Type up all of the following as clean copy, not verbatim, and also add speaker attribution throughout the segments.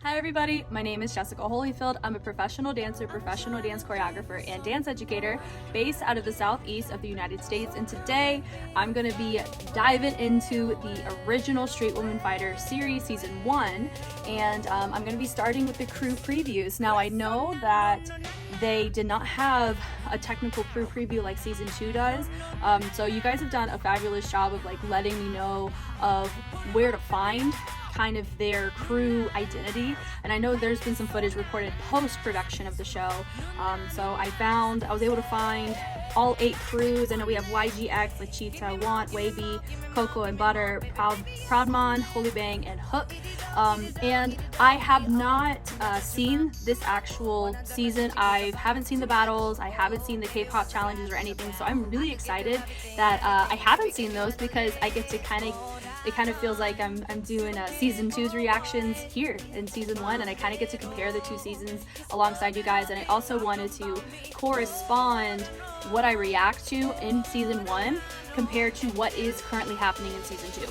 Speaker 1: Hi everybody, my name is Jessica Holyfield. I'm a professional dancer, professional dance choreographer, and dance educator based out of the southeast of the United States. And today I'm going to be diving into the original Street Woman Fighter series season 1, and I'm going to be starting with the crew previews. Now I know that they did not have a technical crew preview like season 2 does, so you guys have done a fabulous job of like letting me know of where to find kind of their crew identity, and I know there's been some footage recorded post-production of the show, so I was able to find all 8 crews. I know we have YGX, LACHICA, WAYB, COCA and Butter, PROWDMON, HOLYBANG, and Hook, and I have not seen this actual season. I haven't seen the battles, I haven't seen the K-pop challenges or anything, so I'm really excited that I haven't seen those, because I get to it kind of feels like I'm doing season 2's reactions here in season 1, and I kind of get to compare the 2 seasons alongside you guys. And I also wanted to correspond what I react to in season 1 compared to what is currently happening in season 2.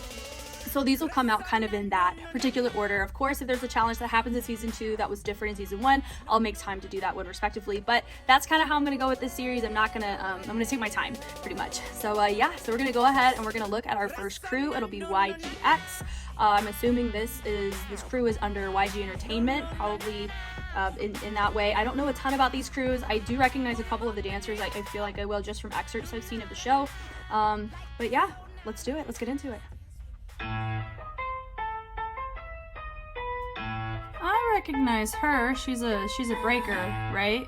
Speaker 1: So these will come out kind of in that particular order. Of course, if there's a challenge that happens in season 2 that was different in season 1, I'll make time to do that one respectively. But that's kind of how I'm going to go with this series. I'm going to take my time pretty much. So yeah, so we're going to go ahead and we're going to look at our first crew. It'll be YGX. I'm assuming this crew is under YG Entertainment, probably in that way. I don't know a ton about these crews. I do recognize a couple of the dancers. I feel like I will, just from excerpts I've seen of the show. But yeah, let's do it. Let's get into it. I recognize her. She's a breaker, right?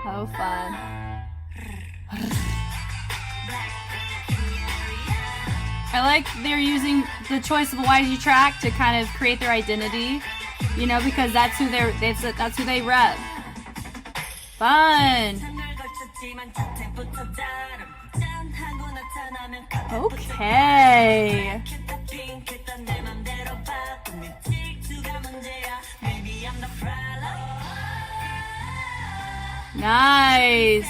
Speaker 1: Oh, fun. I like they're using the choice of a YG track to kind of create their identity, you know, because that's who they rep. Fun. Okay. Nice.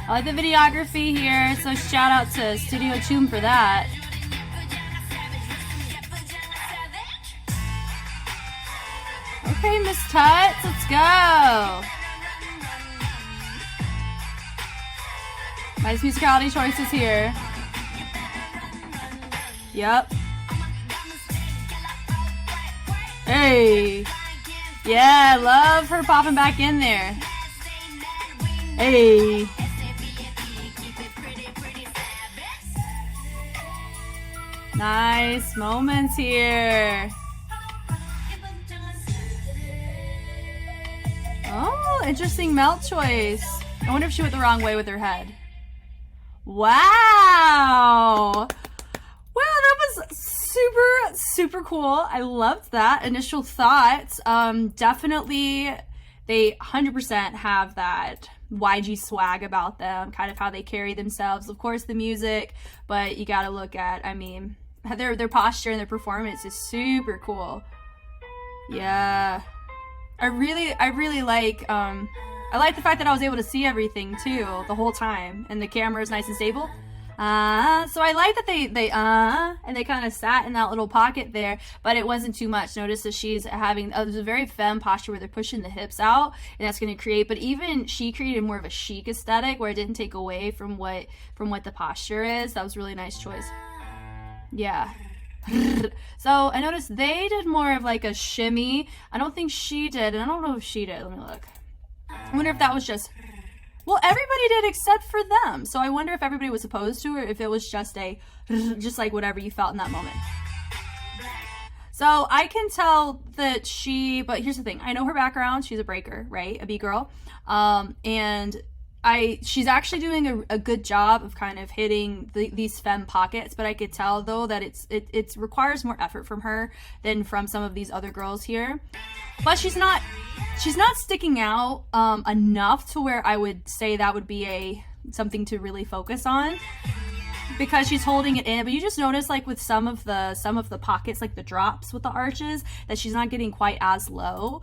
Speaker 1: I like the videography here, so shout out to Studio Tune for that. Okay, Miss Tuts, let's go. Nice musicality choices here. Yep. Hey. Yeah, love her popping back in there. Hey. Nice moments here. Oh, interesting melt choice. I wonder if she went the wrong way with her head. Wow. Wow, that was super cool. I loved that. Initial thoughts. Definitely they 100% have that YG swag about them, kind of how they carry themselves. Of course, the music, but you gotta look at, I mean, their posture and their performance is super cool. Yeah. I really like, I like the fact that I was able to see everything too the whole time, and the camera is nice and stable. So I like that and they kind of sat in that little pocket there, but it wasn't too much. Notice that she's having there's a very femme posture where they're pushing the hips out, and that's going to create. But even she created more of a chic aesthetic where it didn't take away from what the posture is. That was a really nice choice. Yeah. So I noticed they did more of like a shimmy. I don't think she did, and I don't know if she did. Let me look. I wonder if that was just, well, everybody did except for them. So I wonder if everybody was supposed to, or if it was just just like whatever you felt in that moment. So I can tell that but here's the thing. I know her background. She's a breaker, right? A B-girl. And she's actually doing a good job of kind of hitting these femme pockets, but I could tell though that it requires more effort from her than from some of these other girls here. But she's not sticking out enough to where I would say that would be something to really focus on, because she's holding it in. But you just notice, like with some of the pockets, like the drops with the arches, that she's not getting quite as low.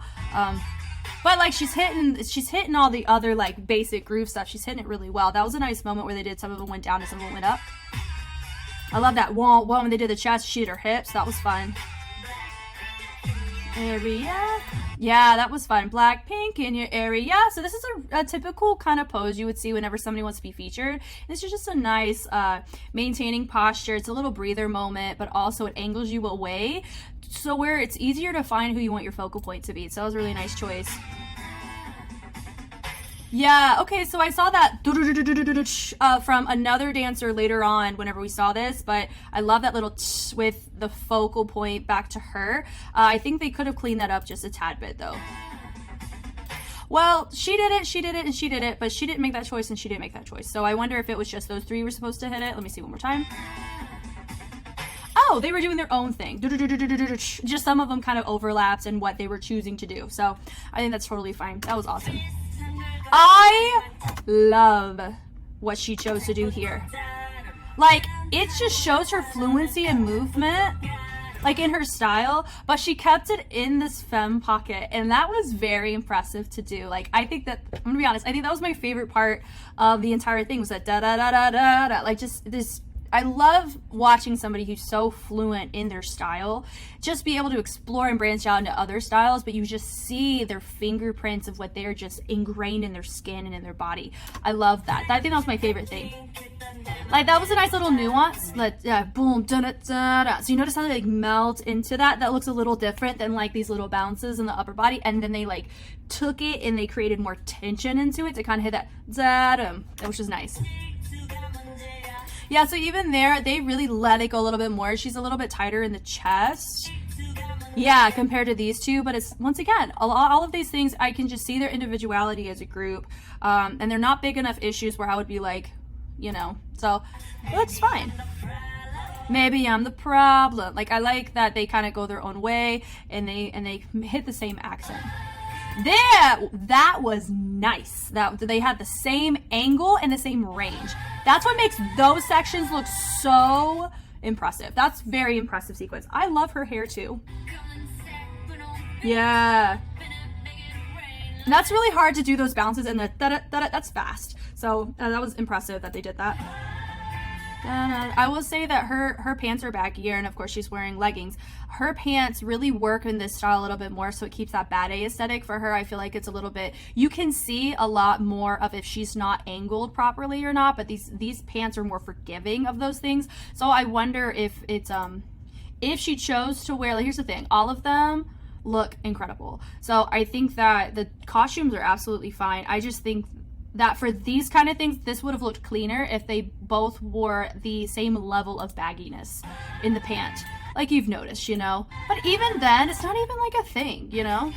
Speaker 1: But like she's hitting all the other like basic groove stuff. She's hitting it really well. That was a nice moment where they did, some of them went down and some of them went up. I love that wah, wah, when they did the chest, she did her hips. That was fun. Area. Yeah, that was fun. Black, pink in your area. So this is a typical kind of pose you would see whenever somebody wants to be featured. This is just a nice maintaining posture. It's a little breather moment, but also it angles you away, so where it's easier to find who you want your focal point to be. So that was a really nice choice. Yeah, okay, so I saw that from another dancer later on whenever we saw this, but I love that little with the focal point back to her. I think they could have cleaned that up just a tad bit though. Well, she did it, and she did it, but she didn't make that choice and she didn't make that choice. So I wonder if it was just those three were supposed to hit it. Let me see one more time. Oh, they were doing their own thing. Just some of them kind of overlapped in what they were choosing to do. So I think that's totally fine. That was awesome. I love what she chose to do here. Like, it just shows her fluency and movement, like in her style, but she kept it in this femme pocket, and that was very impressive to do. Like, I think that, I'm gonna be honest, I think that was my favorite part of the entire thing, was that da-da-da-da-da-da, like just this. I love watching somebody who's so fluent in their style just be able to explore and branch out into other styles, but you just see their fingerprints of what they're just ingrained in their skin and in their body. I love that. I think that was my favorite thing. Like, that was a nice little nuance. Like, boom, da-da-da-da. So you notice how they like melt into that? That looks a little different than like these little bounces in the upper body, and then they like took it and they created more tension into it to kind of hit that da-dum, which was nice. Yeah, so even there, they really let it go a little bit more. She's a little bit tighter in the chest. Yeah, compared to these two. But it's, once again, all of these things, I can just see their individuality as a group. And they're not big enough issues where I would be like, you know. So, that's fine. Maybe I'm the problem. Like, I like that they kind of go their own way and they hit the same accent. That was nice. That they had the same angle and the same range. That's what makes those sections look so impressive. That's very impressive sequence. I love her hair too. Yeah. And that's really hard to do those bounces, and that's fast. So that was impressive that they did that. I will say that her pants are baggier, and of course she's wearing leggings. Her pants really work in this style a little bit more, so it keeps that ballet aesthetic for her. I feel like it's a little bit, you can see a lot more of if she's not angled properly or not, but these pants are more forgiving of those things. So I wonder if it's if she chose to wear, like, here's the thing, all of them look incredible. So I think that the costumes are absolutely fine. I just think that for these kind of things, this would have looked cleaner if they both wore the same level of bagginess in the pant, like you've noticed, you know. But even then, it's not even like a thing, you know.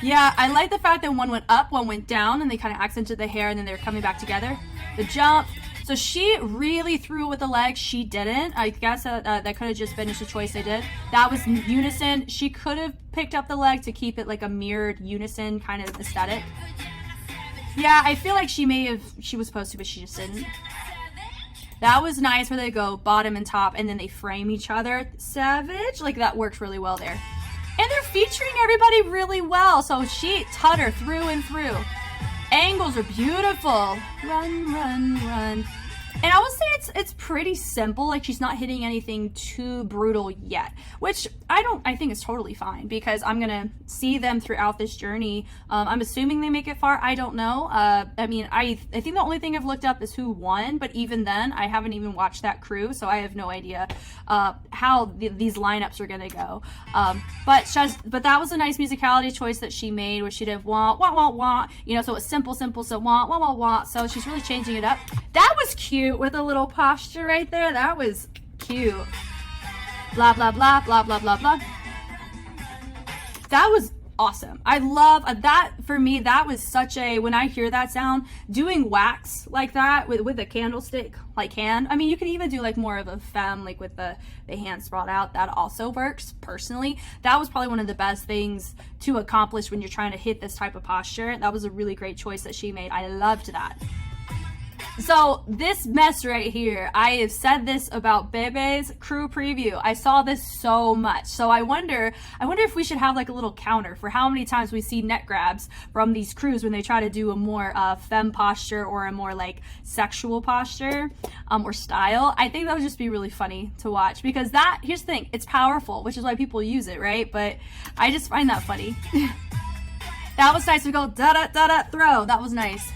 Speaker 1: Yeah, I like the fact that one went up, one went down, and they kind of accented the hair, and then they're coming back together. The jump. So she really threw with the legs. She didn't. I guess that could have just been just a choice they did. That was unison. She could have picked up the leg to keep it like a mirrored unison kind of aesthetic. Yeah, I feel like she was supposed to, but she just didn't. That was nice where they go bottom and top and then they frame each other. Savage. Like, that worked really well there. And they're featuring everybody really well. So she taught her through and through. Angles are beautiful. Run, run, run. And I would say it's pretty simple. Like, she's not hitting anything too brutal yet, which I think is totally fine, because I'm gonna see them throughout this journey. I'm assuming they make it far. I don't know. I mean, I think the only thing I've looked up is who won, but even then, I haven't even watched that crew, so I have no idea how these lineups are gonna go. But that was a nice musicality choice that she made, where she did wah wah wah wah. You know, so it's simple, so wah wah wah wah. So she's really changing it up. That was cute with a little posture right there. That was cute. Blah blah blah blah blah blah blah. That was awesome. I love that. For me, that was such a, when I hear that sound, doing wax like that with a candlestick like hand. I mean, you can even do like more of a femme, like with the hands sprawled out. That also works. Personally, that was probably one of the best things to accomplish when you're trying to hit this type of posture. That was a really great choice that she made. I loved that. So this mess right here, I have said this about Bebe's crew preview. I saw this so much. So I wonder if we should have like a little counter for how many times we see neck grabs from these crews when they try to do a more femme posture or a more like sexual posture or style. I think that would just be really funny to watch, because that, here's the thing, it's powerful, which is why people use it, right? But I just find that funny. That was nice. We go da-da-da-da throw. That was nice.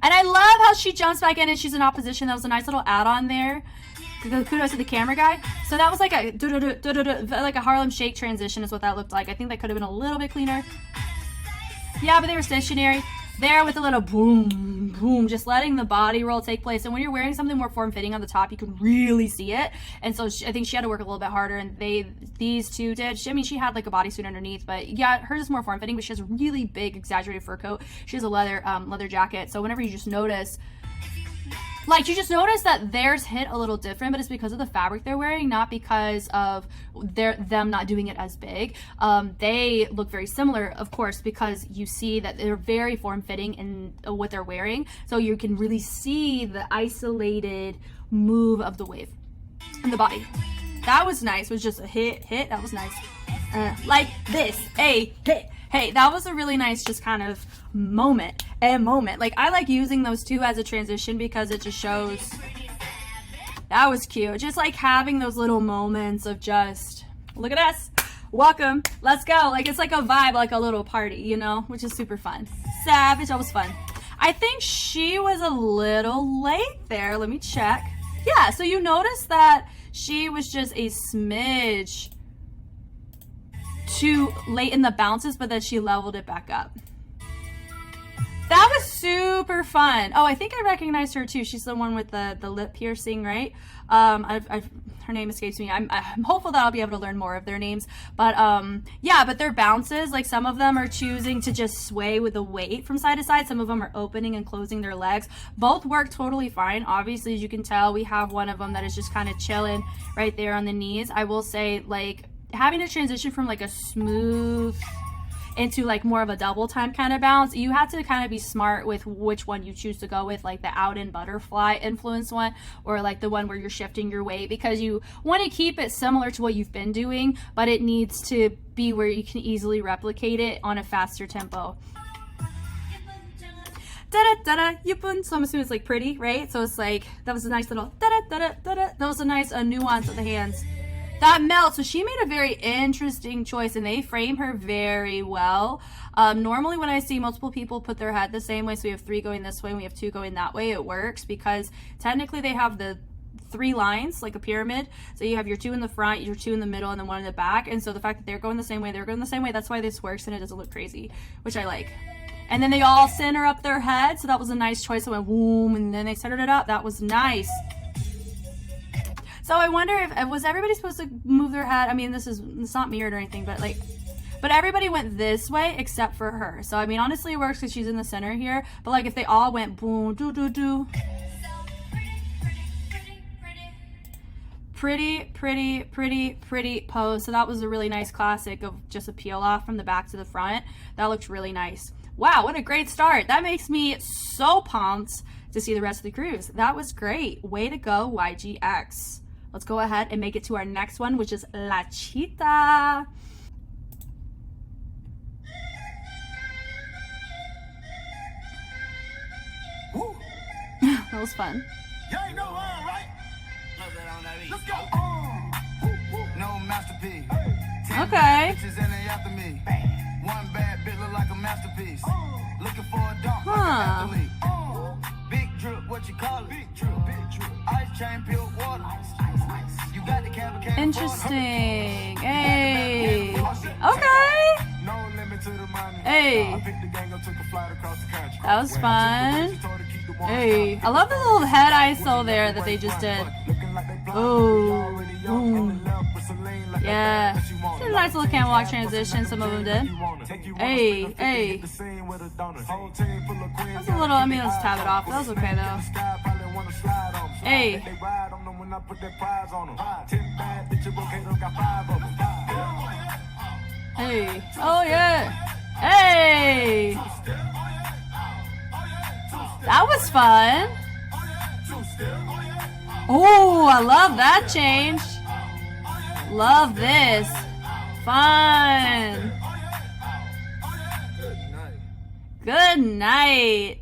Speaker 1: And I love how she jumps back in and she's in opposition. That was a nice little add-on there. Kudos to the camera guy. So that was like a Harlem Shake transition is what that looked like. I think that could have been a little bit cleaner. Yeah, but they were stationary. There with a little boom, boom, just letting the body roll take place. And when you're wearing something more form-fitting on the top, you can really see it. And so I think she had to work a little bit harder, and these two did. I mean, she had like a bodysuit underneath, but yeah, hers is more form-fitting, but she has a really big, exaggerated fur coat. She has a leather jacket. So whenever you just notice, like, you just notice that theirs hit a little different, but it's because of the fabric they're wearing, not because of them not doing it as big. They look very similar, of course, because you see that they're very form-fitting in what they're wearing. So you can really see the isolated move of the wave in the body. That was nice. It was just a hit. That was nice. Like this, a hit. Hey, that was a really nice just kind of moment. Like, I like using those two as a transition because it just shows. That was cute. Just like having those little moments of just, look at us. Welcome. Let's go. Like, it's like a vibe, like a little party, you know, which is super fun. Savage. That was fun. I think she was a little late there. Let me check. Yeah, so you notice that she was just a smidge too late in the bounces, but then she leveled it back up. That was super fun. Oh, I think I recognized her too. She's the one with the lip piercing, right? Her name escapes me. I'm hopeful that I'll be able to learn more of their names. But yeah, but their bounces, like some of them are choosing to just sway with the weight from side to side. Some of them are opening and closing their legs. Both work totally fine. Obviously, as you can tell, we have one of them that is just kind of chilling right there on the knees. I will say, like, having to transition from like a smooth into like more of a double time kind of bounce, you have to kind of be smart with which one you choose to go with, like the out and butterfly influence one, or like the one where you're shifting your weight, because you want to keep it similar to what you've been doing, but it needs to be where you can easily replicate it on a faster tempo. Da-da-da-da, yupun. So I'm assuming it's like pretty, right? So it's like, that was a nice little da-da-da-da-da-da. That was a nice nuance of the hands. That melts. So she made a very interesting choice, and they frame her very well. Normally when I see multiple people put their head the same way, so we have 3 going this way and we have 2 going that way, it works because technically they have the 3 lines like a pyramid. So you have your 2 in the front, your 2 in the middle, and then 1 in the back. And so the fact that they're going the same way, they're going the same way, that's why this works and it doesn't look crazy, which I like. And then they all center up their head, so that was a nice choice. It went boom, and then they centered it up. That was nice. So I wonder if, was everybody supposed to move their head? I mean, it's not mirrored or anything, but like, but everybody went this way except for her. So I mean, honestly, it works because she's in the center here. But like, if they all went boom, do do do. Pretty pose. So that was a really nice classic of just a peel off from the back to the front. That looks really nice. Wow, what a great start. That makes me so pumped to see the rest of the crews. That was great. Way to go, YGX. Let's go ahead and make it to our next one, which is LACHICA. That was fun. Okay. Huh. Big drip, what you call it? Big drip, ice chain, pure water. You got the camera. Interesting. Hey. Okay. Hey. That was fun. Hey. I love the little head ISO there that they just did. Oh. Boom. Yeah. It's a nice little camel walk transition, some of them did. Hey, hey. That's a little, I mean, let's tab it off. That was okay though. Hey. Hey. Oh yeah. Hey. That was fun. Oh, I love that change. Love this. Fun. Good night.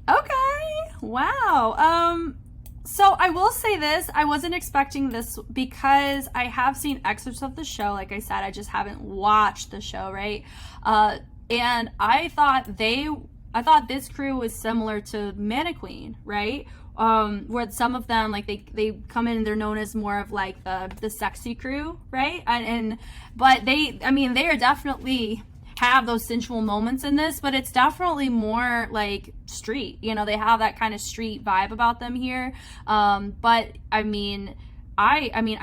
Speaker 1: Okay. Wow. So I will say this, I wasn't expecting this because I have seen excerpts of the show. Like I said, I just haven't watched the show, right? And I thought this crew was similar to Mannequin, right? Where some of them, like they come in and they're known as more of like the sexy crew, right? But they are definitely have those sensual moments in this, but it's definitely more like street, you know, they have that kind of street vibe about them here. But I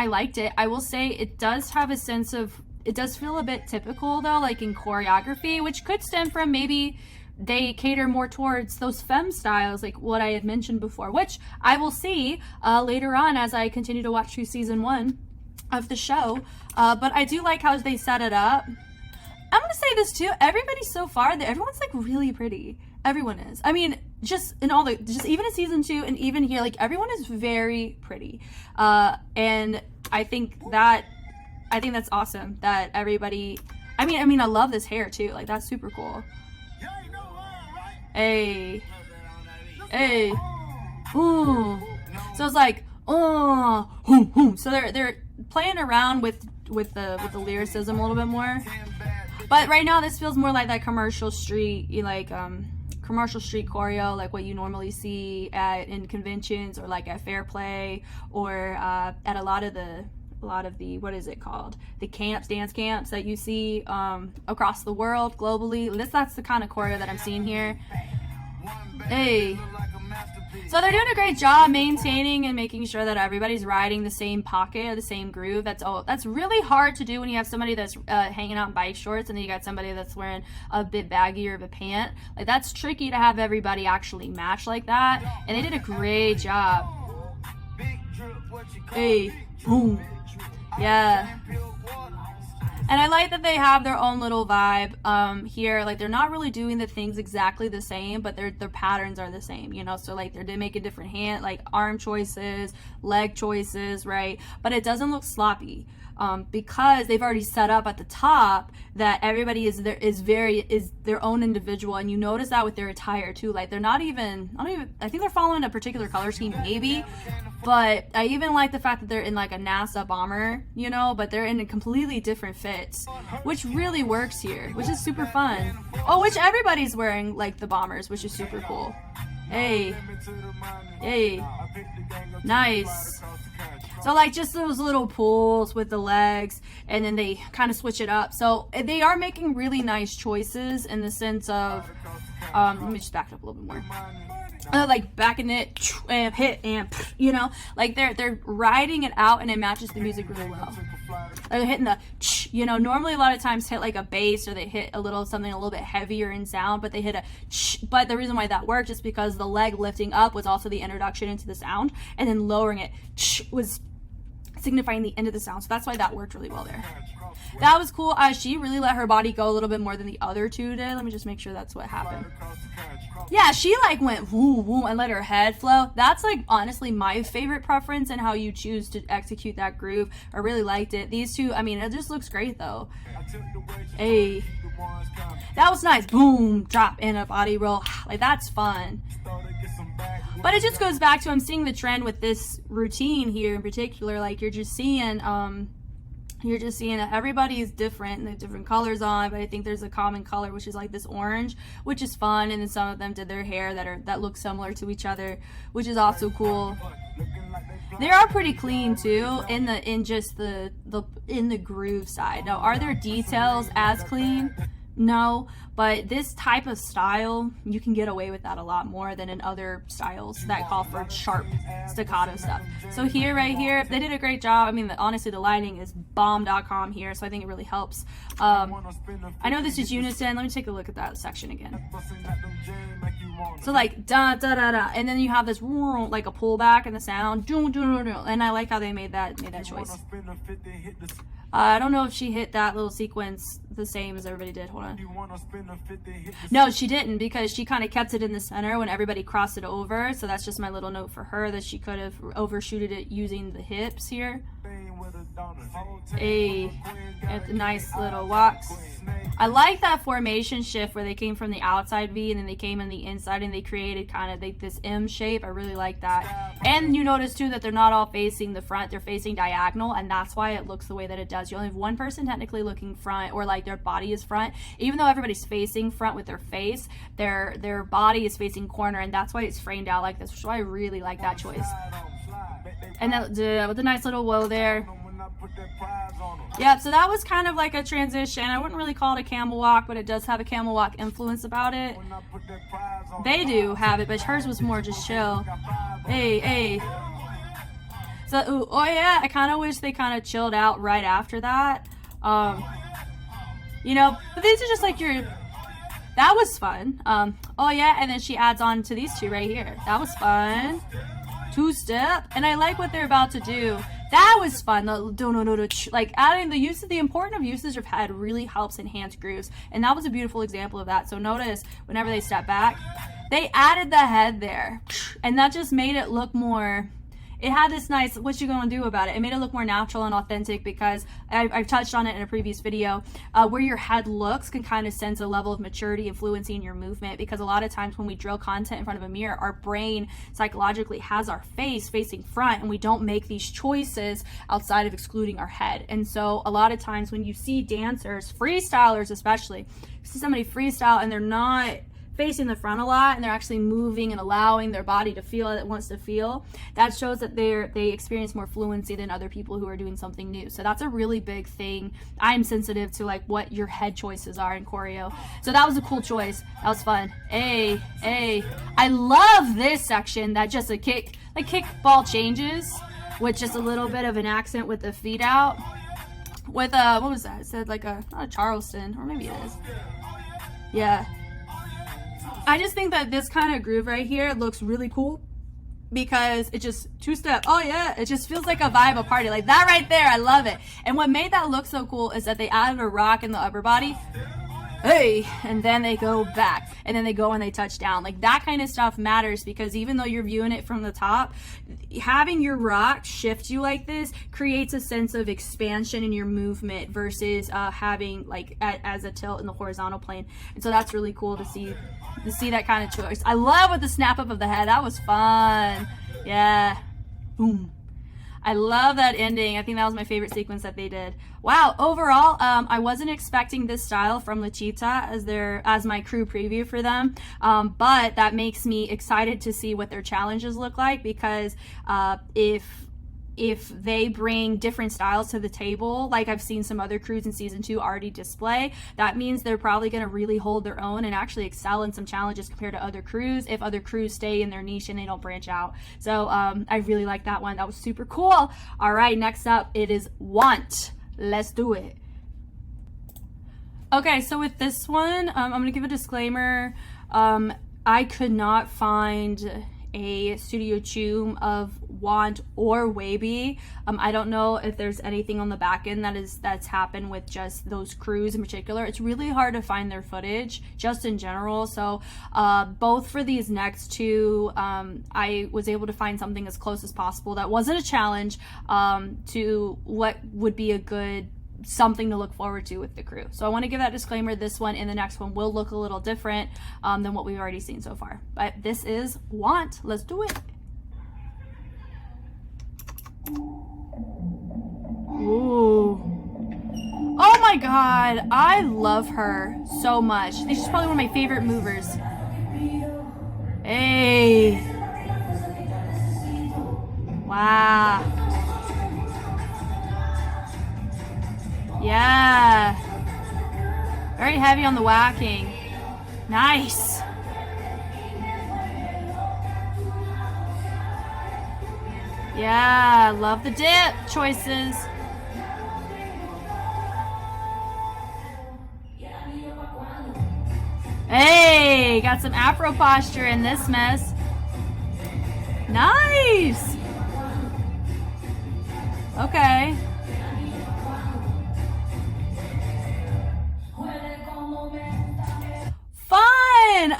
Speaker 1: liked it. I will say it does have a sense of, it does feel a bit typical though, like in choreography, which could stem from maybe they cater more towards those femme styles, like what I had mentioned before, which I will see later on as I continue to watch through season 1 of the show. But I do like how they set it up. I'm gonna say this too, everybody so far, everyone's like really pretty. Everyone is. I mean, just even in season 2 and even here, like everyone is very pretty. And I think that's awesome that everybody, I mean, I love this hair too. Like that's super cool. Hey. Hey. Ooh. So it's like, oh, so they're playing around with the lyricism a little bit more. But right now this feels more like that commercial street, commercial street choreo, like what you normally see in conventions or like at Fair Play or at a lot of the what is it called, the dance camps that you see across the world globally. That's the kind of choreo that I'm seeing here. Hey. So they're doing a great job maintaining and making sure that everybody's riding the same pocket or the same groove. That's really hard to do when you have somebody that's hanging out in bike shorts and then you got somebody that's wearing a bit baggier of a pant. Like that's tricky to have everybody actually match like that. And they did a great job. Hey, boom. Yeah. And I like that they have their own little vibe here. Like they're not really doing the things exactly the same, but their patterns are the same, you know. So like they're making different arm choices, leg choices, right? But it doesn't look sloppy because they've already set up at the top that everybody is their own individual, and you notice that with their attire too. Like they're not even I think they're following a particular color scheme maybe. But I even like the fact that they're in like a NASA bomber, you know, but they're in a completely different fits, which really works here, which is super fun. Oh, which everybody's wearing like the bombers, which is super cool. Hey. Hey. Nice. So like just those little pulls with the legs, and then they kind of switch it up. So they are making really nice choices in the sense of, let me just back it up a little bit more. Like backing it and hit and, you know, like they're riding it out and it matches the music really well. They're hitting the, you know, normally a lot of times hit like a bass or they hit something a little bit heavier in sound, but they hit a, but the reason why that worked is because the leg lifting up was also the introduction into the sound, and then lowering it was signifying the end of the sound. So that's why that worked really well there. That was cool. She really let her body go a little bit more than the other two did. Let me just make sure that's what happened. Yeah, she like went woo woo and let her head flow. That's like honestly my favorite preference in how you choose to execute that groove. I really liked it. These two, I mean, it just looks great though. Hey, that was nice. Boom, drop in a body roll. Like that's fun. But it just goes back to, I'm seeing the trend with this routine here in particular. Like you're just seeing that everybody is different and they have different colors on, but I think there's a common color, which is like this orange, which is fun. And then some of them did their hair that look similar to each other, which is also cool. They are pretty clean too in the groove side. Now, are there details as clean? No, but this type of style, you can get away with that a lot more than in other styles that call for sharp staccato stuff. So here, right here, they did a great job. I mean, honestly, the lighting is bomb.com here, so I think it really helps. I know this is unison. Let me take a look at that section again. So like da da da da, and then you have this like a pullback in the sound, and I like how they made that choice. I don't know if she hit that little sequence the same as everybody did. Hold on. No, she didn't, because she kind of kept it in the center when everybody crossed it over. So that's just my little note for her, that she could have overshooted it using the hips here. At the nice little walks. I like that formation shift where they came from the outside V and then they came in the inside and they created kind of this M shape. I really like that. And you notice too that they're not all facing the front, they're facing diagonal, and that's why it looks the way that it does. You only have one person technically looking front, or like their body is front. Even though everybody's facing front with their face, their body is facing corner, and that's why it's framed out like this, which is why I really like that choice. And that with a nice little woe there. Yeah, so that was kind of like a transition. I wouldn't really call it a camel walk, but it does have a camel walk influence about it. They do have it, but hers was more just chill. Hey. So, ooh, oh yeah, I kind of wish they kind of chilled out right after that. You know, but these are just like that was fun. Oh yeah, and then she adds on to these two right here. That was fun. Two-step, and I like what they're about to do. That was fun. Like adding the important of usage of head really helps enhance grooves, and that was a beautiful example of that. So notice whenever they step back, they added the head there, and that just made it look more. It had this nice, what you gonna do about it? It made it look more natural and authentic, because I've touched on it in a previous video, where your head looks can kind of sense a level of maturity and fluency in your movement, because a lot of times when we drill content in front of a mirror, our brain psychologically has our face facing front, and we don't make these choices outside of excluding our head. And so a lot of times when you see dancers, freestylers especially, you see somebody freestyle and they're not facing the front a lot, and they're actually moving and allowing their body to feel what it wants to feel, that shows that they experience more fluency than other people who are doing something new. So that's a really big thing. I'm sensitive to like what your head choices are in choreo. So that was a cool choice. That was fun. I love this section that just a kick ball changes with just a little bit of an accent with the feet out. With what was that? It said like not a Charleston, or maybe it is. Yeah. I just think that this kind of groove right here looks really cool, because it just two-step. Oh yeah, it just feels like a vibe, a party. Like that right there, I love it. And what made that look so cool is that they added a rock in the upper body. Hey, and then they go back, and then they go and they touch down. Like that kind of stuff matters, because even though you're viewing it from the top, having your rock shift you like this creates a sense of expansion in your movement versus having like as a tilt in the horizontal plane. And so that's really cool to see that kind of choice. I love with the snap up of the head. That was fun. Yeah. Boom. I love that ending. I think that was my favorite sequence that they did. Wow, overall, I wasn't expecting this style from LACHICA as my crew preview for them, but that makes me excited to see what their challenges look like, because if they bring different styles to the table, like I've seen some other crews in season 2 already display, that means they're probably going to really hold their own and actually excel in some challenges compared to other crews, if other crews stay in their niche and they don't branch out. So I really like that one. That was super cool. All right, next up it is Want. Let's do it. Okay, so with this one, I'm going to give a disclaimer. I could not find a studio tune of Want or WAYB. I don't know if there's anything on the back end that's happened with just those crews in particular. It's really hard to find their footage just in general. So both for these next two, I was able to find something as close as possible that wasn't a challenge to what would be a good something to look forward to with the crew. So I want to give that disclaimer. This one and the next one will look a little different than what we've already seen so far. But this is Want. Let's do it. Ooh. Oh my god, I love her so much. She's probably one of my favorite movers. Hey. Wow. Yeah. Very heavy on the whacking. Nice. Yeah, love the dip choices. Hey, got some Afro posture in this mess. Nice. Okay.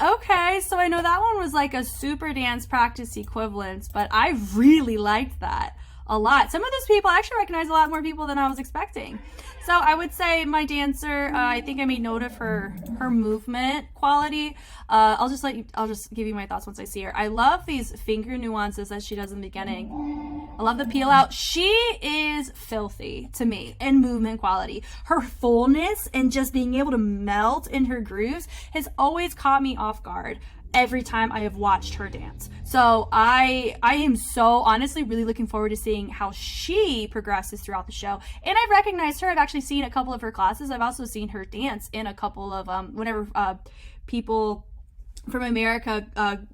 Speaker 1: Okay, so I know that one was like a super dance practice equivalent, but I really liked that a lot. Some of those people, I actually recognize a lot more people than I was expecting. So I would say my dancer, I think I made note of her movement quality. I'll just give you my thoughts once I see her. I love these finger nuances that she does in the beginning. I love the peel out. She is filthy to me in movement quality. Her fullness and just being able to melt in her grooves has always caught me off guard every time I have watched her dance. So I am so honestly really looking forward to seeing how she progresses throughout the show. And I've recognized her. I've actually seen a couple of her classes. I've also seen her dance in a couple of whenever people from America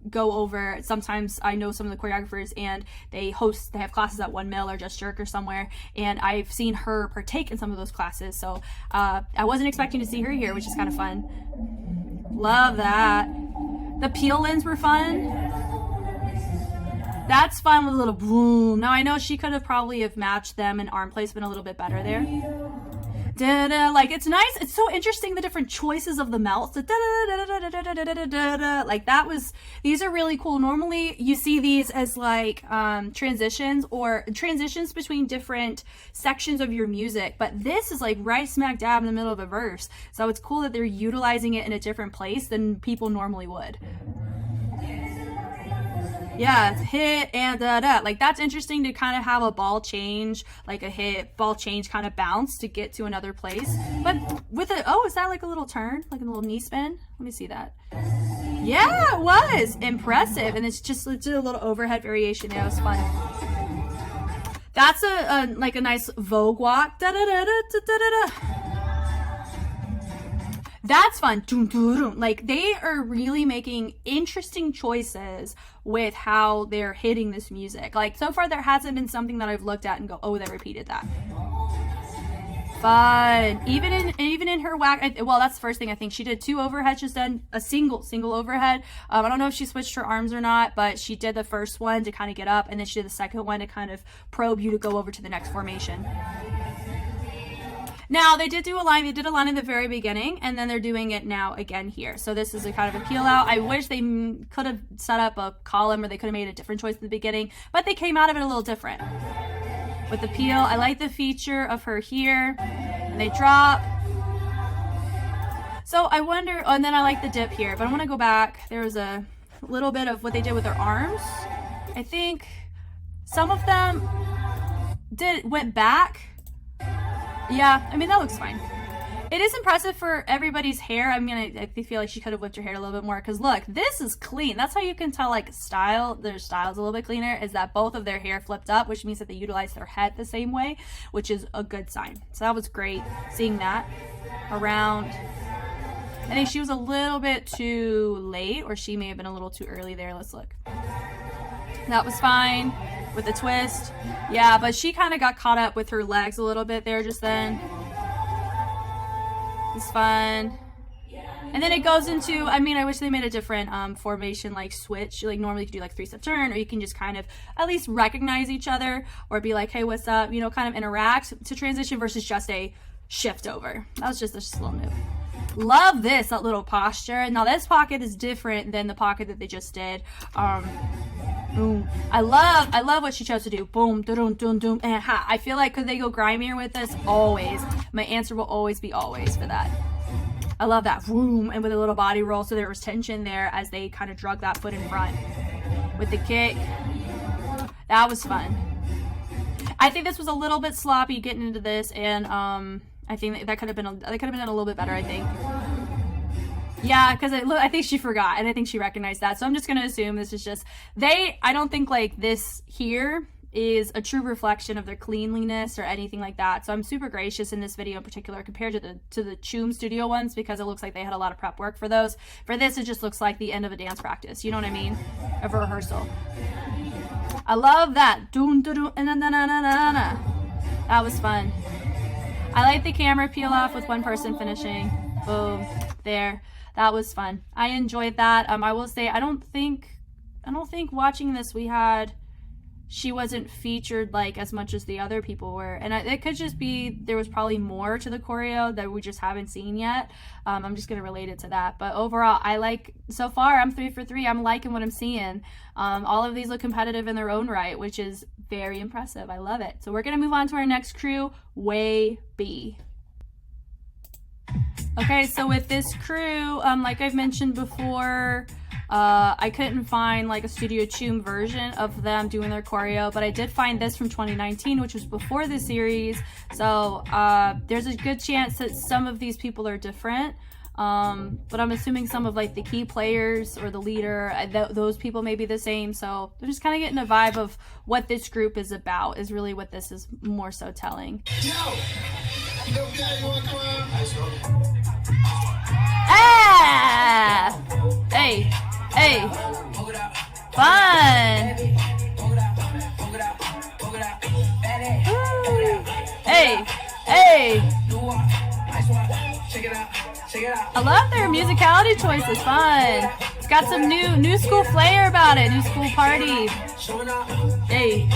Speaker 1: go over. Sometimes I know some of the choreographers and they have classes at One Mill or Just Jerk or somewhere, and I've seen her partake in some of those classes. So I wasn't expecting to see her here, which is kind of fun. Love that. The peel-ins were fun. That's fun with a little boom. Now I know she could have probably have matched them in arm placement a little bit better there. Da-da, like it's nice. It's so interesting the different choices of the melts. Like that was. These are really cool. Normally you see these as like transitions between different sections of your music, but this is like right smack dab in the middle of a verse. So it's cool that they're utilizing it in a different place than people normally would. Yeah, it's hit and da-da. Like that's interesting to kind of have a ball change, like a hit, ball change kind of bounce to get to another place. But with it, oh, is that like a little turn? Like a little knee spin? Let me see that. Yeah, it was impressive. And it's just a little overhead variation. Yeah, it was fun. That's like a nice Vogue walk. Da-da-da-da-da-da-da. That's fun. Like they are really making interesting choices with how they're hitting this music. Like so far there hasn't been something that I've looked at and go, oh, they repeated that. Fun. Even in her whack, well, that's the first thing. I think she did 2 overheads. She's done a single overhead. I don't know if she switched her arms or not, but she did the first one to kind of get up, and then she did the second one to kind of probe you to go over to the next formation. Now they did a line in the very beginning, and then they're doing it now again here. So this is a kind of a peel out. I wish they could have set up a column, or they could have made a different choice in the beginning, but they came out of it a little different. With the peel, I like the feature of her here, and they drop. So I wonder, oh, and then I like the dip here, but I want to go back. There was a little bit of what they did with their arms. I think some of them went back. Yeah, I mean, that looks fine. It is impressive for everybody's hair. I mean, I feel like she could have whipped her hair a little bit more, because look, this is clean. That's how you can tell like their style's a little bit cleaner, is that both of their hair flipped up, which means that they utilize their head the same way, which is a good sign. So that was great seeing that around. I think she was a little bit too late, or she may have been a little too early there. Let's look. That was fine with the twist. Yeah, but she kind of got caught up with her legs a little bit there just then. It's fun. And then it goes into, I mean, I wish they made a different formation, like switch. Like normally you could do like 3-step turn, or you can just kind of at least recognize each other, or be like, hey, what's up? You know, kind of interact to transition versus just a shift over. That was just a slow move. Love this, that little posture. Now this pocket is different than the pocket that they just did. Boom. I love what she chose to do. Boom, dum, dum, dum, and ha. I feel like could they go grimier with this? Always. My answer will always be always for that. I love that. Boom, and with a little body roll, so there was tension there as they kind of drug that foot in front. With the kick. That was fun. I think this was a little bit sloppy getting into this, and I think that could have been done a little bit better, I think. Yeah, because I think she forgot, and I think she recognized that. So I'm just going to assume this is just, I don't think like this here is a true reflection of their cleanliness or anything like that. So I'm super gracious in this video in particular compared to the Choom Studio ones, because it looks like they had a lot of prep work for those. For this, it just looks like the end of a dance practice. You know what I mean? Of a rehearsal. I love that. Doom, doom, and na na na na na. That was fun. I like the camera peel off with one person finishing. Boom. There. That was fun. I enjoyed that. I will say I don't think watching this she wasn't featured like as much as the other people were, and it could just be there was probably more to the choreo that we just haven't seen yet. I'm just gonna relate it to that, but overall I like, so far I'm 3 for 3. I'm liking what I'm seeing. All of these look competitive in their own right, which is very impressive. I love it. So we're gonna move on to our next crew, WAYB. Okay, so with this crew, like I've mentioned before, I couldn't find like a Studio Choom version of them doing their choreo, but I did find this from 2019, which was before the series. So there's a good chance that some of these people are different, but I'm assuming some of like the key players or the leader, those people may be the same. So they're just kind of getting a vibe of what this group is about, is really what this is more so telling. Ah! Hey! Hey! Fun! Hey! Hey! I love their musicality choices. Fun. It's got some new school flair about it. New school party. Hey.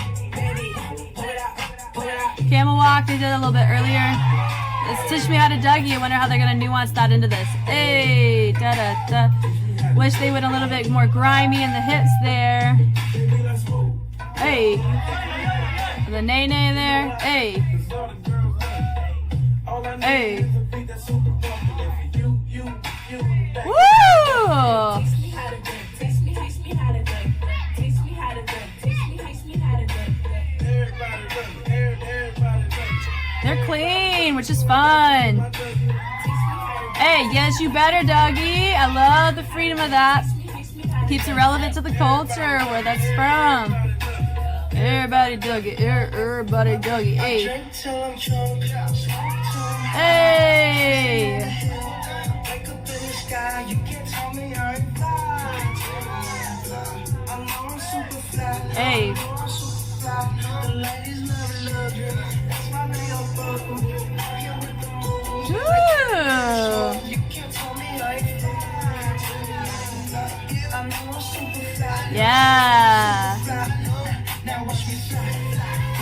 Speaker 1: Camel walk. They did it a little bit earlier. Let's teach me how to Dougie. I wonder how they're gonna nuance that into this. Hey. Da da da. Wish they would a little bit more grimy in the hits there. Hey. The nay nay there. Hey. Hey. Woo! They're clean, which is fun. Hey, yes, you better, Dougie. I love the freedom of that. Keeps it relevant to the culture, where that's from. Everybody Dougie. Everybody Dougie. Hey. Hey. Hey. Ooh. Yeah.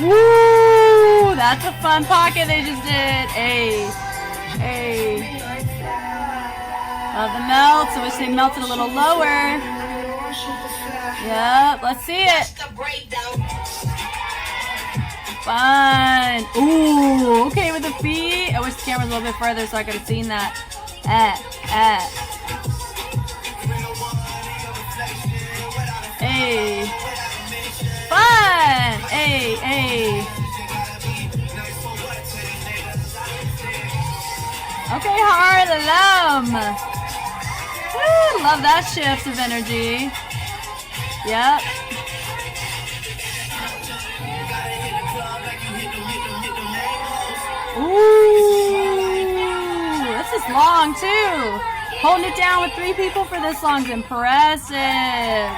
Speaker 1: Woo! That's a fun pocket they just did. Hey. Hey. Love the melts. I wish they melted a little lower. Yep, let's see it. Fun. Ooh, okay with the feet. I wish the camera was a little bit further so I could have seen that. Hey. Fun. Hey, hey. Okay, Harlem. Woo, love that shift of energy. Yep. Ooh, this is long too. Holding it down with 3 people for this long is impressive.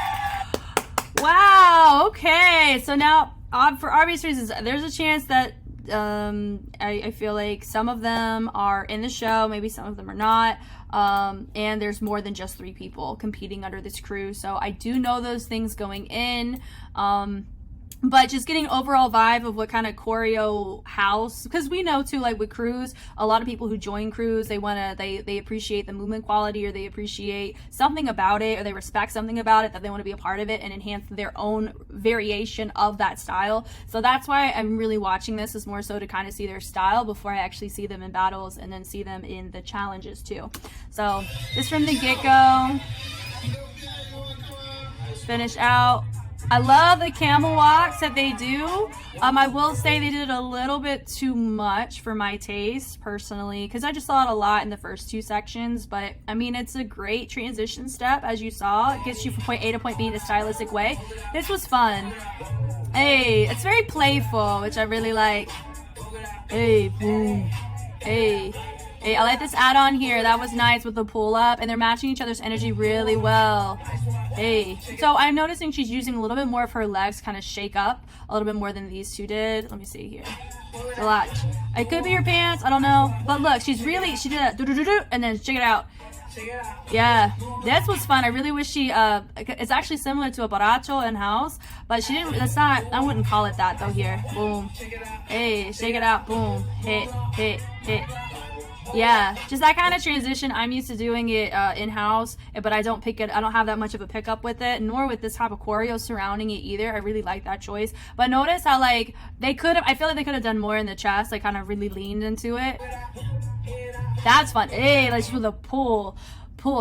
Speaker 1: Wow, okay. So now, for obvious reasons, there's a chance that I feel like some of them are in the show, maybe some of them are not. And there's more than just 3 people competing under this crew. So I do know those things going in. But just getting an overall vibe of what kind of choreo house, because we know too, like with crews, a lot of people who join crews, they appreciate the movement quality, or they appreciate something about it, or they respect something about it, that they want to be a part of it and enhance their own variation of that style. So that's why I'm really watching this, is more so to kind of see their style before I actually see them in battles and then see them in the challenges too. So just from the get-go, finish out. I love the camel walks that they do. I will say they did a little bit too much for my taste personally, because I just saw it a lot in the first 2 sections. But I mean, it's a great transition step, as you saw. It gets you from point A to point B in a stylistic way. This was fun. Hey, it's very playful, which I really like. Hey, boom. Hey. Hey, I like this add-on here. That was nice with the pull-up, and they're matching each other's energy really well. Hey. So I'm noticing she's using a little bit more of her legs, kind of shake up a little bit more than these 2 did. Let me see here. Relax. It could be her pants. I don't know. But look, she did a do-do-do-do, and then shake it out. Yeah, this was fun. I really wish she, it's actually similar to a baracho in house, but she didn't, that's not, I wouldn't call it that though here. Boom. Hey, shake it out. Boom. Hit, hit, hit. Yeah, just that kind of transition. I'm used to doing it in-house, but I don't have that much of a pickup with it, nor with this type of choreo surrounding it either. I really like that choice. But notice how, like, I feel like they could have done more in the chest, like, kind of really leaned into it. That's fun. Hey, let's do the pull.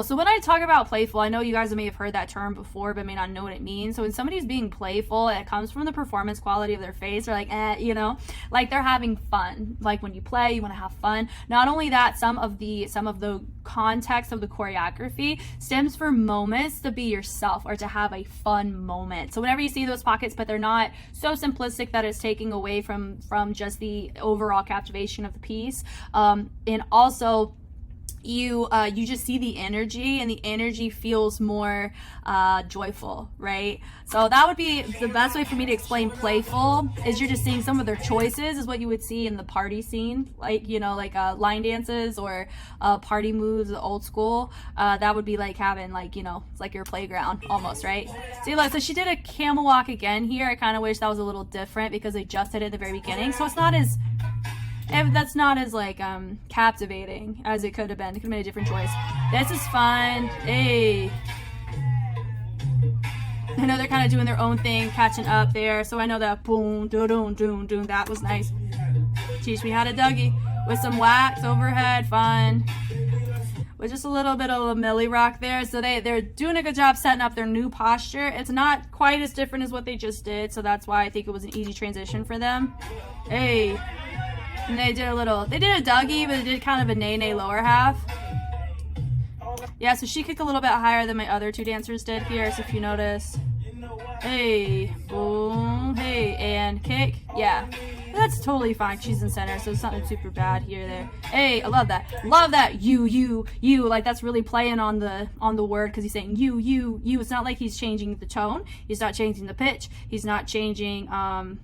Speaker 1: So when I talk about playful, I know you guys may have heard that term before, but may not know what it means. So when somebody's being playful, it comes from the performance quality of their face. They're like, you know, like they're having fun. Like when you play, you want to have fun. Not only that, some of the context of the choreography stems from moments to be yourself or to have a fun moment. So whenever you see those pockets, but they're not so simplistic that it's taking away from just the overall captivation of the piece. And also, you just see the energy, and the energy feels more joyful, right? So that would be the best way for me to explain playful, is you're just seeing some of their choices is what you would see in the party scene, like, you know, like line dances or party moves, old school. That would be like having, like, you know, it's like your playground almost, right? See, look, so she did a camel walk again here. I kind of wish that was a little different because they just did it at the very beginning, so it's not as that's not as like captivating as it could have been. It could have been a different choice. This is fun. Hey, I know they're kind of doing their own thing, catching up there. So I know that boom, doom, doom, doom, doom. That was nice. Teach me how to Dougie with some wax overhead. Fun. With just a little bit of a milli rock there. So they're doing a good job setting up their new posture. It's not quite as different as what they just did, so that's why I think it was an easy transition for them. Hey. And they did a Dougie, but they did kind of a nay-nay lower half. Yeah, so she kicked a little bit higher than my other two dancers did here, so if you notice. Hey, boom, hey, and kick. Yeah, that's totally fine. She's in center, so it's nothing super bad here, there. Hey, I love that. Love that. You. Like, that's really playing on the word, because he's saying you. It's not like he's changing the tone. He's not changing the pitch. He's not changing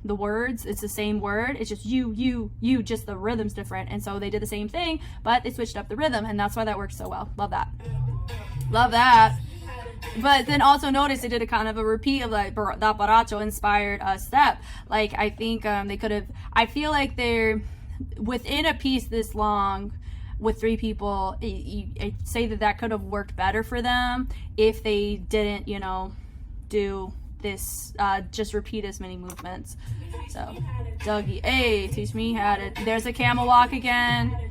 Speaker 1: the words. It's the same word. It's just you. Just the rhythm's different. And so they did the same thing, but they switched up the rhythm, and that's why that works so well. Love that. Love that. But then also notice they did a kind of a repeat of like that baracho inspired step. Like, I think they could have, I feel like they're within a piece this long with three people, I'd say that could have worked better for them if they didn't, you know, do this, just repeat as many movements. So Dougie, hey, teach me how to, there's a camel walk again.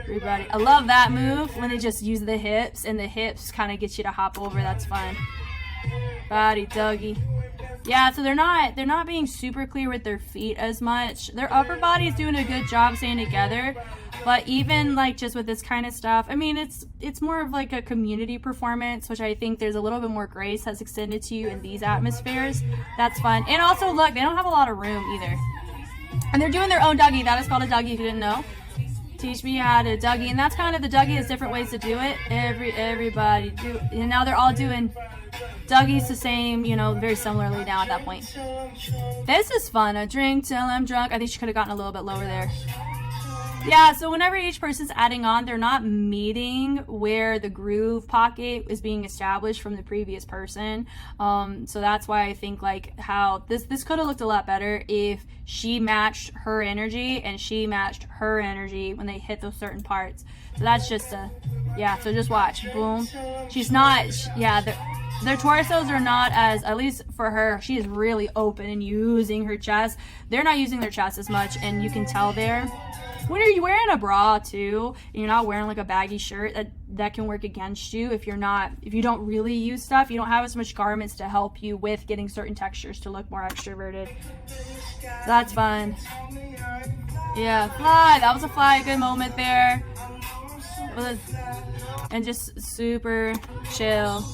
Speaker 1: Everybody, I love that move when they just use the hips, and the hips kind of get you to hop over. That's fun. Body Dougie. Yeah, so they're not being super clear with their feet as much. Their upper body is doing a good job staying together, but even like just with this kind of stuff, I mean, it's more of like a community performance, which I think there's a little bit more grace that's extended to you in these atmospheres. That's fun. And also, look, they don't have a lot of room either, and they're doing their own Dougie. That is called a Dougie if you didn't know. Teach me how to Dougie, and that's kind of the Dougie. Is different ways to do it. Everybody do, and now they're all doing Dougies the same, you know, very similarly now at that point. This is fun. A drink till I'm drunk. I think she could have gotten a little bit lower there. Yeah, so whenever each person's adding on, they're not meeting where the groove pocket is being established from the previous person. So that's why I think like how this could have looked a lot better if she matched her energy and she matched her energy when they hit those certain parts. So that's just yeah, so just watch. Boom. She's not, yeah, their torsos are not as, at least for her, she is really open and using her chest. They're not using their chest as much, and you can tell there. When are you wearing a bra too, and you're not wearing like a baggy shirt, that can work against you if you don't really use stuff. You don't have as much garments to help you with getting certain textures to look more extroverted. So that's fun. Yeah, fly. That was a fly. Good moment there. And just super chill.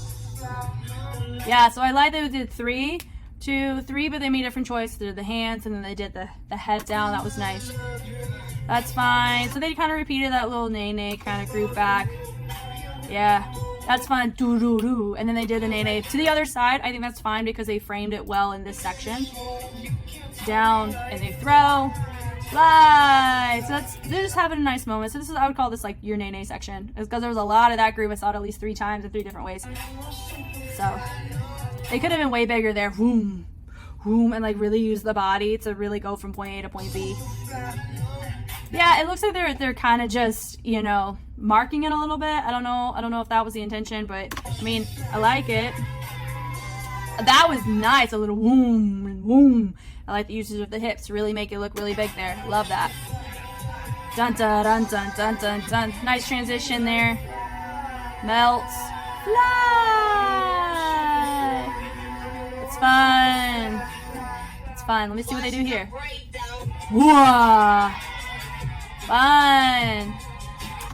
Speaker 1: Yeah, so I like that we did 3, 2, 3, but they made a different choice. They did the hands, and then they did the head down. That was nice. That's fine. So they kind of repeated that little nay-nay kind of groove back. Yeah, that's fun. Doo-doo-doo. And then they did the nay-nay to the other side. I think that's fine because they framed it well in this section. Down, and they throw. fly. So they're just having a nice moment. So this is, I would call this like your nene section. It's because there was a lot of that groove. I saw it at least 3 times in 3 different ways. So they could have been way bigger there. Boom, boom, and like really use the body to really go from point A to point B. Yeah, it looks like they're kind of just, you know, marking it a little bit. I don't know if that was the intention, but I mean, I like it. That was nice. A little boom and boom. I like the usage of the hips. Really make it look really big there. Love that. Dun dun dun dun dun dun dun. Nice transition there. Melts. Fly. It's fun. It's fun. Let me see what they do here. Whoa. Fun.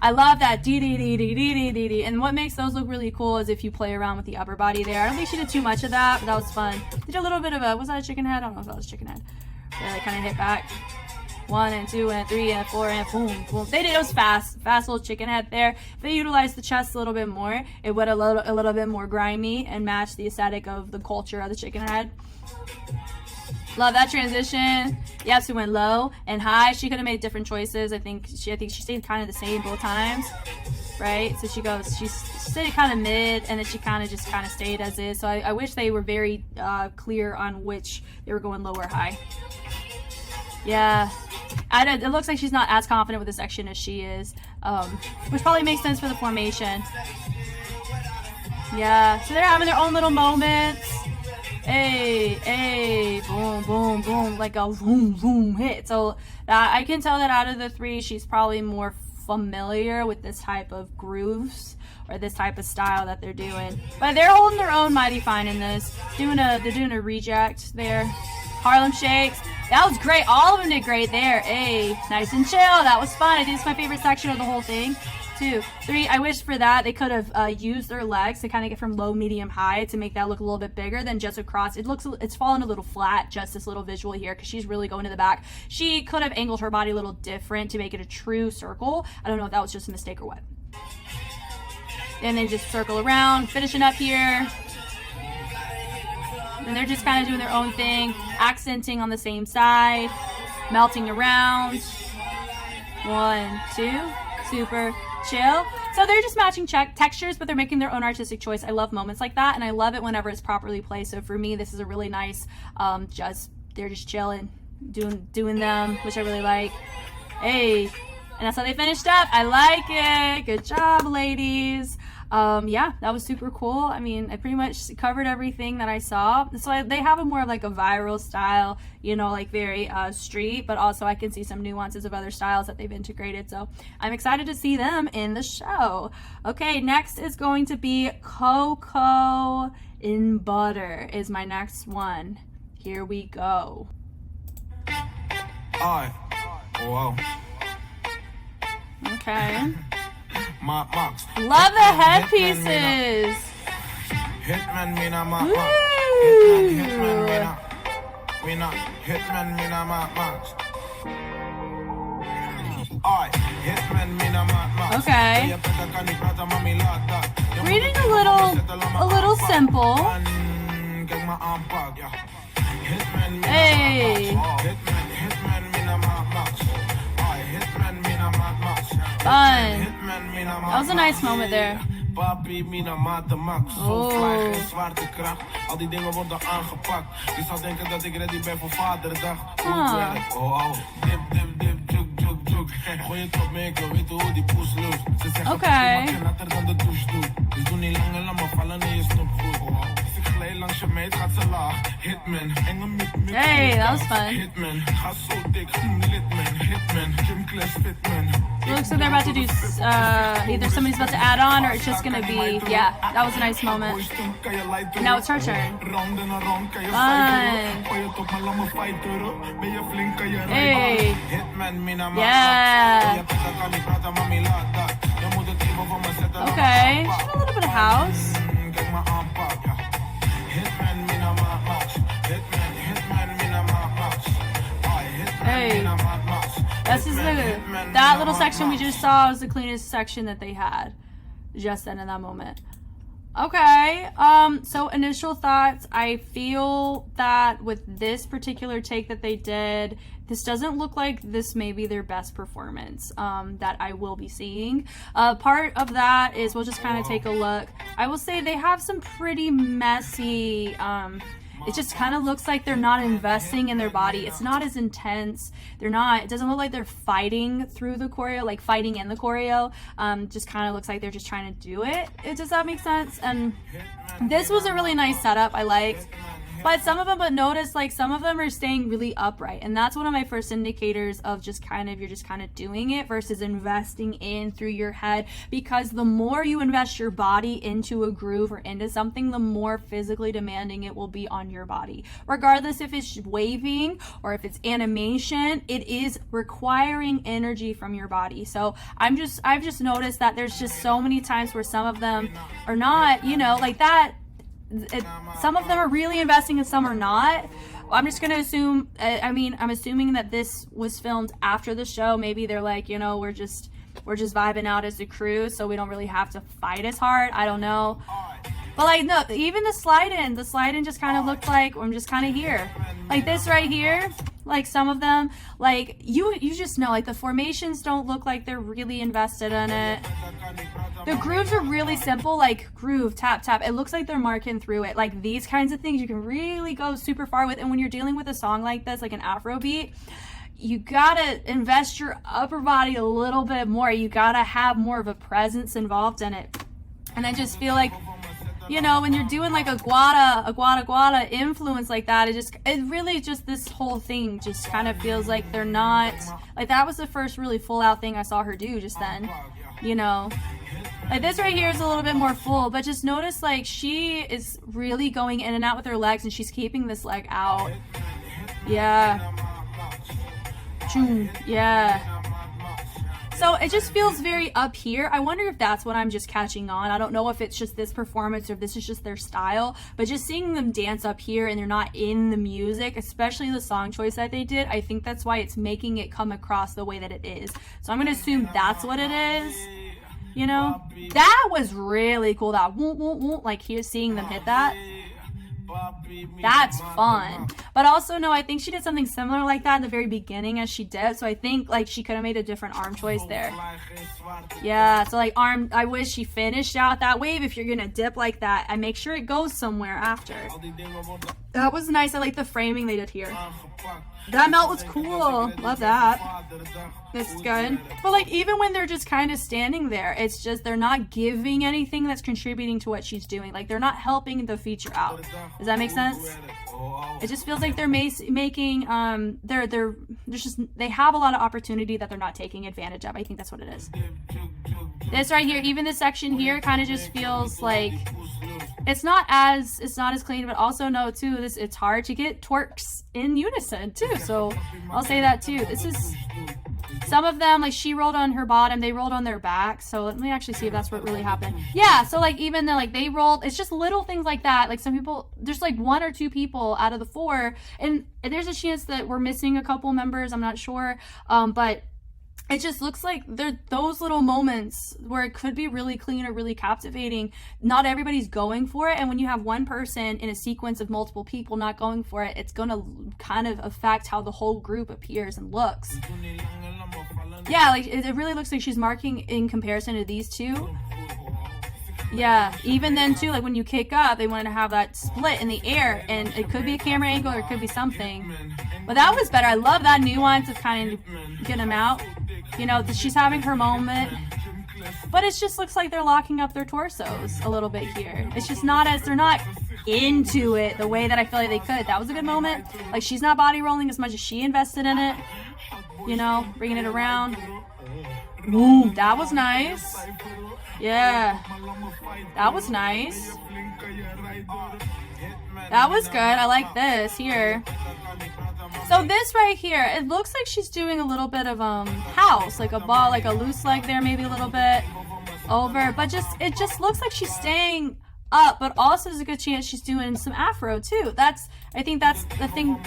Speaker 1: I love that. Dee dee dee dee dee dee dee dee. And what makes those look really cool is if you play around with the upper body there. I don't think she did too much of that, but that was fun. Did a little bit of a, was that a chicken head? I don't know if that was a chicken head. Yeah, they kind of hit back. 1 and 2 and 3 and 4 and boom, boom. They did, it was fast little chicken head there. If they utilized the chest a little bit more, it would a little bit more grimy and match the aesthetic of the culture of the chicken head. Love that transition. Yep, so went low and high. She could have made different choices. I think she stayed kind of the same both times, right? So she stayed kind of mid, and then she kind of stayed as is. So I wish they were very clear on which they were going low or high. Yeah, it looks like she's not as confident with this section as she is, which probably makes sense for the formation. Yeah, so they're having their own little moments. Hey, hey, boom, boom, boom, like a boom, boom hit. So I can tell that out of the 3, she's probably more familiar with this type of grooves or this type of style that they're doing. But they're holding their own mighty fine in this. They're doing a reject there. Harlem Shakes. That was great. All of them did great there. Hey, nice and chill. That was fun. I think it's my favorite section of the whole thing. 2, 3, I wish for that they could have used their legs to kind of get from low, medium, high to make that look a little bit bigger than just across. It's fallen a little flat, just this little visual here, because she's really going to the back. She could have angled her body a little different to make it a true circle. I don't know if that was just a mistake or what. And then just circle around, finishing up here. And they're just kind of doing their own thing, accenting on the same side, melting around. 1, 2, super chill. So they're just matching textures, but they're making their own artistic choice. I love moments like that, and I love it whenever it's properly placed. So for me, this is a really nice, they're just chilling, doing them, which I really like. Hey, and that's how they finished up. I like it. Good job, ladies. Yeah, that was super cool. I mean, I pretty much covered everything that I saw. So they have a more of like a viral style, you know, like very street, but also I can see some nuances of other styles that they've integrated. So I'm excited to see them in the show. Okay, next is going to be Cocoa in Butter is my next one. Here we go.
Speaker 2: Whoa.
Speaker 1: Okay. Love the headpieces.
Speaker 2: Hitman mina ma
Speaker 1: Woo!
Speaker 2: Hitman mina ma Hitman mina ma.
Speaker 1: Okay. Reading a little simple. Hey. Fun. That was a nice moment there.
Speaker 2: Papi, mina, mate, max. Zo fly, geen zwaartekracht. Al die dingen worden aangepakt. Je zou denken dat ik ready ben voor vaderdag. Goed werk, dip, dip, dip, juk, juk, juk. Gooi het op me, ik wil weten hoe die poes loopt. Ze zeggen dat je later dan de douche doet. Dus doe niet lang en laat me vallen en je stopt goed. Als ik glij langs je meid, gaat ze laag. Hitman, enge mik,
Speaker 1: hey, that was fun.
Speaker 2: Hitman, ga zo dik, litman. Hitman, gym class fitman.
Speaker 1: It looks like they're about to do, either somebody's about to add on or it's just going to be, yeah, that was a nice moment. Now it's her turn. Fun. Hey. Yeah. Okay. Just a little bit of house. Hey. This is that little section we just saw was the cleanest section that they had just then in that moment. Okay, so initial thoughts, I feel that with this particular take that they did, this doesn't look like this may be their best performance that I will be seeing. Part of that is, we'll just kind of take a look. I will say they have some pretty messy, it just kind of looks like they're not investing in their body. It's not as intense. They're not, it doesn't look like they're fighting through the choreo, like fighting in the choreo. Just kind of looks like they're just trying to do it. Does that make sense? And this was a really nice setup. I liked. But some of them, but notice like some of them are staying really upright, and that's one of my first indicators of just kind of, you're just kind of doing it versus investing in through your head, because the more you invest your body into a groove or into something, the more physically demanding it will be on your body. Regardless if it's waving or if it's animation, it is requiring energy from your body. So I've just noticed that there's just so many times where some of them are not, you know, like that. Some of them are really investing and some are not. I'm just gonna assume, I'm assuming that this was filmed after the show. Maybe they're like, you know, we're just vibing out as a crew, so we don't really have to fight as hard. I don't know. But like, no, even the slide in just kind of looked like I'm just kind of here. Like this right here, like some of them, like you just know, like the formations don't look like they're really invested in it. The grooves are really simple, like groove, tap, tap. It looks like they're marking through it. Like these kinds of things you can really go super far with. And when you're dealing with a song like this, like an Afro beat, you gotta invest your upper body a little bit more. You gotta have more of a presence involved in it. And I just feel like, you know, when you're doing like a guada influence like that, it really just, this whole thing just kind of feels like they're not, like that was the first really full out thing I saw her do just then, you know. Like this right here is a little bit more full, but just notice like she is really going in and out with her legs, and she's keeping this leg out. Yeah. Yeah. So it just feels very up here. I wonder if that's what I'm just catching on. I don't know if it's just this performance or if this is just their style, but just seeing them dance up here and they're not in the music, especially the song choice that they did, I think that's why it's making it come across the way that it is. So I'm gonna assume that's what it is. You know, that was really cool. That like here, seeing them hit that. That's fun. But also, no, I think she did something similar like that in the very beginning as she did. So I think like she could have made a different arm choice there. Yeah, so like arm, I wish she finished out that wave. If you're gonna dip like that, and make sure it goes somewhere after. That was nice. I like the framing they did here. That melt was cool. Love that. This is good. But like even when they're just kind of standing there, it's just they're not giving anything that's contributing to what she's doing. Like they're not helping the feature out. Does that make sense? It just feels like they're making they have a lot of opportunity that they're not taking advantage of. I think that's what it is. This right here, even this section here, kind of just feels like it's not as clean, but also no too, it's hard to get twerks in unison too. So I'll say that too. This is some of them, like she rolled on her bottom, they rolled on their back. So let me actually see if that's what really happened. Yeah, so like even then, like they rolled, it's just little things like that. Like some people, there's like 1 or 2 people out of the 4, and there's a chance that we're missing a couple members, I'm not sure, but it just looks like there those little moments where it could be really clean or really captivating. Not everybody's going for it, and when you have one person in a sequence of multiple people not going for it, it's gonna kind of affect how the whole group appears and looks. Yeah, like it really looks like she's marking in comparison to these two. Yeah, even then too, like when you kick up, they wanted to have that split in the air, and it could be a camera angle or it could be something. But that was better. I love that nuance of kind of getting them out. You know, she's having her moment, but it just looks like they're locking up their torsos a little bit here. It's just not as, they're not into it the way that I feel like they could. That was a good moment. Like she's not body rolling as much as she invested in it. You know, bringing it around. Ooh, that was nice. Yeah, that was nice. That was good. I like this here. So this right here, it looks like she's doing a little bit of house, like a ball, like a loose leg there, maybe a little bit over, but it just looks like she's staying up, but also there's a good chance she's doing some Afro too. I think that's the thing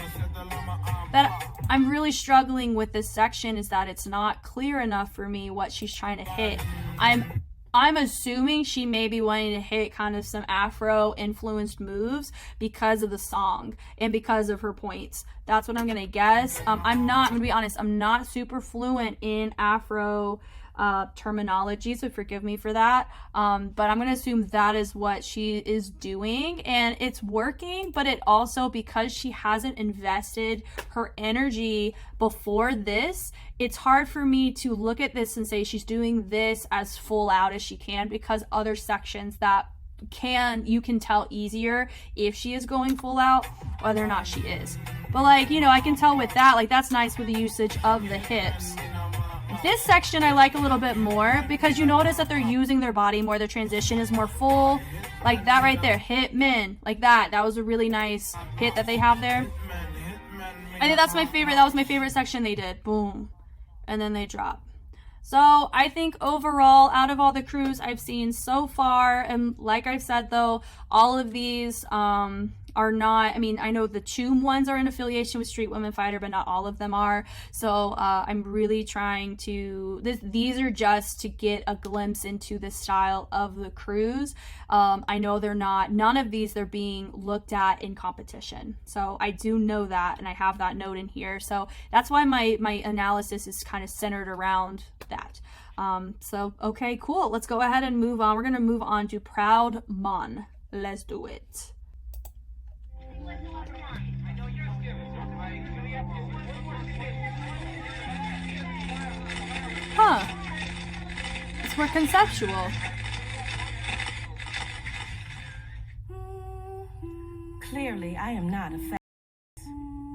Speaker 1: that I'm really struggling with this section, is that it's not clear enough for me what she's trying to hit. I'm I'm assuming she may be wanting to hit kind of some Afro influenced moves because of the song and because of her points. That's what I'm gonna guess. I'm gonna be honest, I'm not super fluent in Afro terminology, so forgive me for that, but I'm gonna assume that is what she is doing, and it's working. But it also, because she hasn't invested her energy before this, it's hard for me to look at this and say she's doing this as full out as she can, because other sections that you can tell easier if she is going full out whether or not she is. But like, you know, I can tell with that, like, that's nice with the usage of the hips. This section I like a little bit more, because you notice that they're using their body more. The transition is more full, like that right there, hit men, like that. That was a really nice hit that they have there. I think that's my favorite. That was my favorite section they did. Boom. And then they drop. So I think overall, out of all the crews I've seen so far, and like I've said though, all of these are not, I mean, I know the Choom ones are in affiliation with Street Women Fighter, but not all of them are. So I'm really trying to, these are just to get a glimpse into the style of the crews. I know they're not, none of these they're being looked at in competition. So I do know that, and I have that note in here. So that's why my analysis is kind of centered around that. So, okay, cool. Let's go ahead and move on. We're going to move on to PROWDMON. Let's do it. Huh. It's more conceptual.
Speaker 3: Clearly, I am not a fat.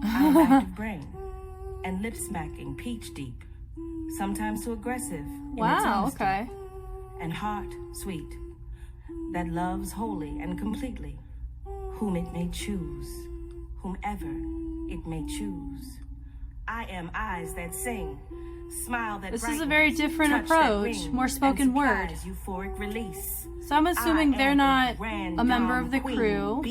Speaker 3: I'm active brain and lip smacking, peach deep, sometimes too aggressive.
Speaker 1: Wow, okay.
Speaker 3: And heart sweet, that loves wholly and completely, whom it may choose, whomever it may choose. I am eyes that sing, smile that
Speaker 1: this is a very different approach, more spoken word.
Speaker 3: Euphoric release.
Speaker 1: So I'm assuming they're not a member of the crew,